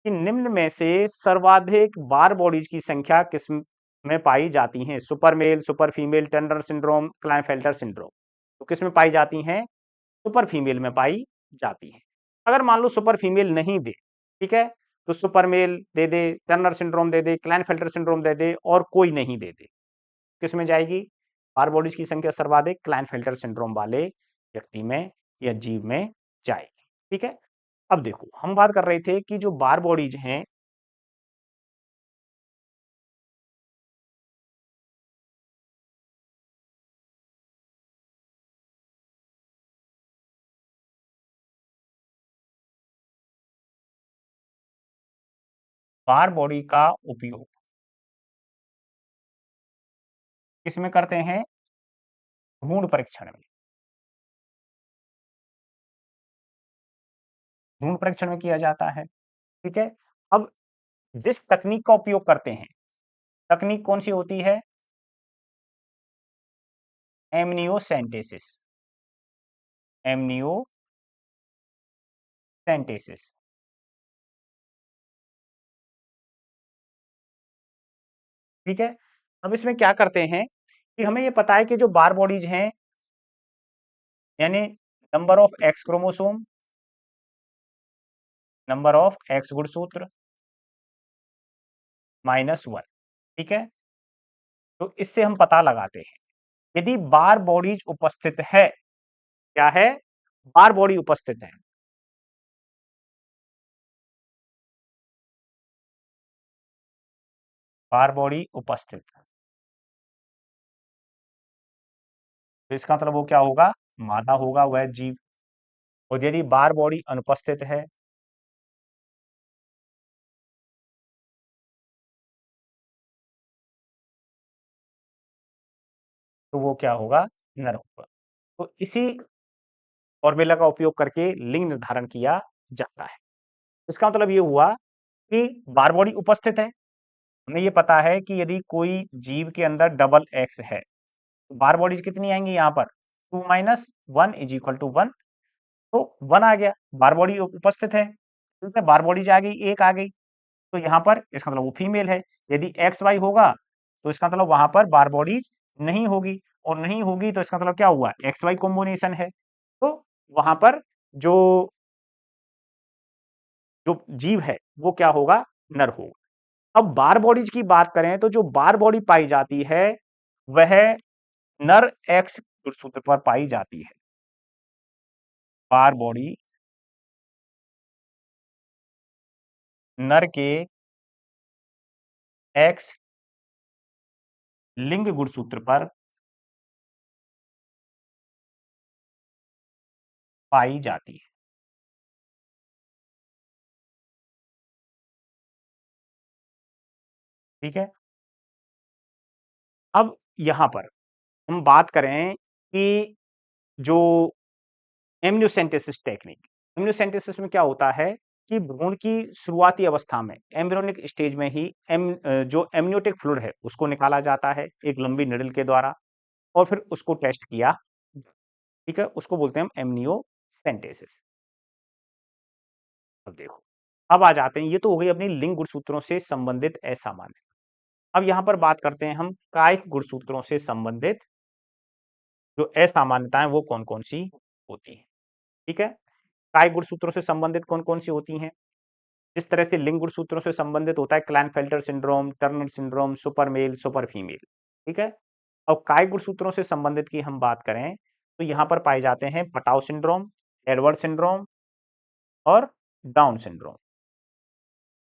कि निम्न में से सर्वाधिक बार बॉडीज की संख्या किस में पाई जाती हैं? Super male, super female, Turner syndrome, Klinefelter syndrome. तो किस में पाई जाती हैं? सुपर फीमेल में पाई जाती हैं। अगर मान लो सुपर फीमेल नहीं दे, ठीक है, तो सुपर मेल दे दे, टर्नर सिंड्रोम दे दे, क्लाइनफेल्टर सिंड्रोम दे दे, और कोई नहीं दे दे, किस में जाएगी? बार बॉडीज की संख्या सर्वाधिक क्लाइनफेल्टर सिंड्रोम वाले व्यक्ति में या जीव में जाएगी। ठीक है, अब देखो हम बात कर रहे थे कि जो बार बॉडीज हैं, बार बॉडी का उपयोग किसमें करते हैं? भ्रूण परीक्षण में। भ्रूण परीक्षण में किया जाता है। ठीक है, अब जिस तकनीक का उपयोग करते हैं, तकनीक कौन सी होती है? एमनियोसेंटेसिस। एमनियोसेंटेसिस। ठीक है, अब इसमें क्या करते हैं कि हमें ये पता है कि जो बार बॉडीज हैं, यानी number of x chromosome, number of x गुणसूत्र -1। ठीक है, तो इससे हम पता लगाते हैं यदि बार बॉडीज उपस्थित है, क्या है? बार बॉडी उपस्थित है, बार बॉडी उपस्थित है, तो इसका मतलब वो क्या होगा? मादा होगा वह जीव। और यदि बार बॉडी अनुपस्थित है, तो वो क्या होगा? नर होगा। तो इसी फॉर्मूला का उपयोग करके लिंग निर्धारण किया जाता है। इसका मतलब ये हुआ कि बार बॉडी उपस्थित है, हमें ये पता है कि यदि कोई जीव के अंदर डबल एक्स है, तो बार बॉडीज कितनी आएंगी यहाँ पर? 2 माइनस 1 इज इक्वल टू 1। तो 1 आ गया, बार बॉडी उपस्थित है, ठीक है, बार बॉडीज आ गई, एक आ गई, तो यहाँ पर इसका मतलब वो फीमेल है। यदि एक्स वाई होगा तो इसका मतलब वहां पर बार बॉडीज नहीं होगी, और नहीं होगी तो इसका मतलब क्या हुआ? एक्स वाई कॉम्बिनेशन है, तो वहां पर जो जो जीव है वो क्या होगा? नर होगा। अब बार बॉडीज की बात करें तो जो बार बॉडी पाई जाती है वह नर एक्स गुणसूत्र पर पाई जाती है। बार बॉडी नर के एक्स लिंग गुणसूत्र पर पाई जाती है। ठीक है, अब यहां पर हम बात करें कि जो एमनियोसेंटेसिस टेक्निक, एमनियोसेंटेसिस में क्या होता है कि भ्रूण की शुरुआती अवस्था में एम्ब्रियोनिक स्टेज में ही जो एमनियोटिक फ्लूइड है उसको निकाला जाता है एक लंबी निडल के द्वारा, और फिर उसको टेस्ट किया। ठीक है, उसको बोलते हैं हम एमनियोसेंटेसिस। अब देखो, अब आ जाते हैं, ये तो हो गई अपनी लिंग गुणसूत्रों से संबंधित असामान्य। अब यहां पर बात करते हैं हम कायिक गुणसूत्रों से संबंधित जो असामान्यताएं वो कौन कौन सी होती हैं। ठीक है, कायिक गुणसूत्रों से संबंधित कौन कौन सी होती हैं? जिस तरह से लिंग गुणसूत्रों से संबंधित होता है Klinefelter syndrome, Turner syndrome, super male, super female. ठीक है, अब कायिक गुणसूत्रों से संबंधित की हम बात करें तो यहां पर पाए जाते हैं पटाव सिंड्रोम, एडवर्ड सिंड्रोम और डाउन सिंड्रोम।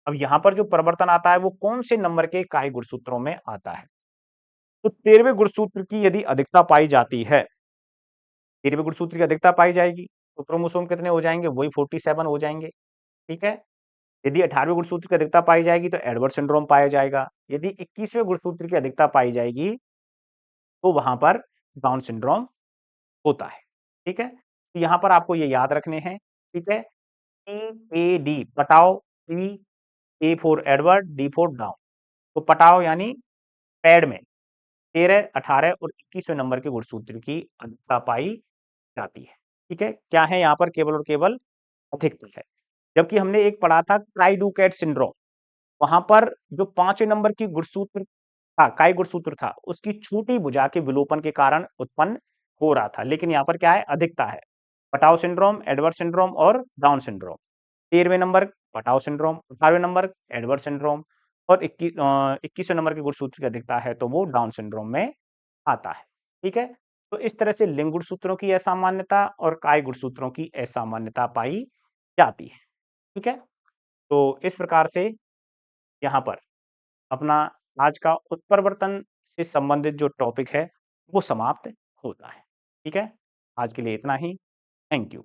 अब यहां पर जो परिवर्तन आता है वो कौन से नंबर के कायिक गुणसूत्रों में आता है? तो 13वें गुणसूत्र की यदि अधिकता पाई जाती है, 13वें गुणसूत्र की अधिकता पाई जाएगी, तो क्रोमोसोम कितने हो जाएंगे? वही 47 हो जाएंगे। ठीक है, यदि 18वें गुणसूत्र की अधिकता पाई जाएगी तो एडवर्ड सिंड्रोम पाया जाएगा। यदि 21वें गुणसूत्र की अधिकता पाई जाएगी तो वहां पर डाउन सिंड्रोम होता है। ठीक है, तो यहां पर आपको ये याद रखने हैं। ठीक है, PAD पटाओ, P A for Edward, D for down. तो पटाओ यानी पैड में 13, 18 और 21वें नंबर के गुणसूत्र की अधिकता पाई जाती है। ठीक है? क्या है यहाँ पर केवल और केवल अधिकता है। जबकि हमने एक पढ़ा था क्राइडुकैट सिंड्रोम, वहाँ पर जो 5वें नंबर की गुणसूत्र था, काई गुणसूत्र था, उसकी छोटी भुजा के विलोपन के कारण उत्पन्न हो रहा था। लेकिन यहाँ पर क्या है? अधिकता है। पटाव सिंड्रोम, एडवर्ड सिंड्रोम और डाउन सिंड्रोम। 13वें नंबर पटाव सिंड्रोम, 18वें नंबर एडवर्ड सिंड्रोम और 21वें नंबर के गुणसूत्र की अधिकता है तो वो डाउन सिंड्रोम में आता है। ठीक है? तो इस तरह से लिंग गुणसूत्रों की असामान्यता और काय गुणसूत्रों की असामान्यता पाई जाती है। ठीक है? तो इस प्रकार से यहाँ पर अपना आज का उत्परिवर्तन से संबंधित जो टॉपिक है, वो समाप्त होता है। ठीक है? आज के लिए इतना ही। Thank you.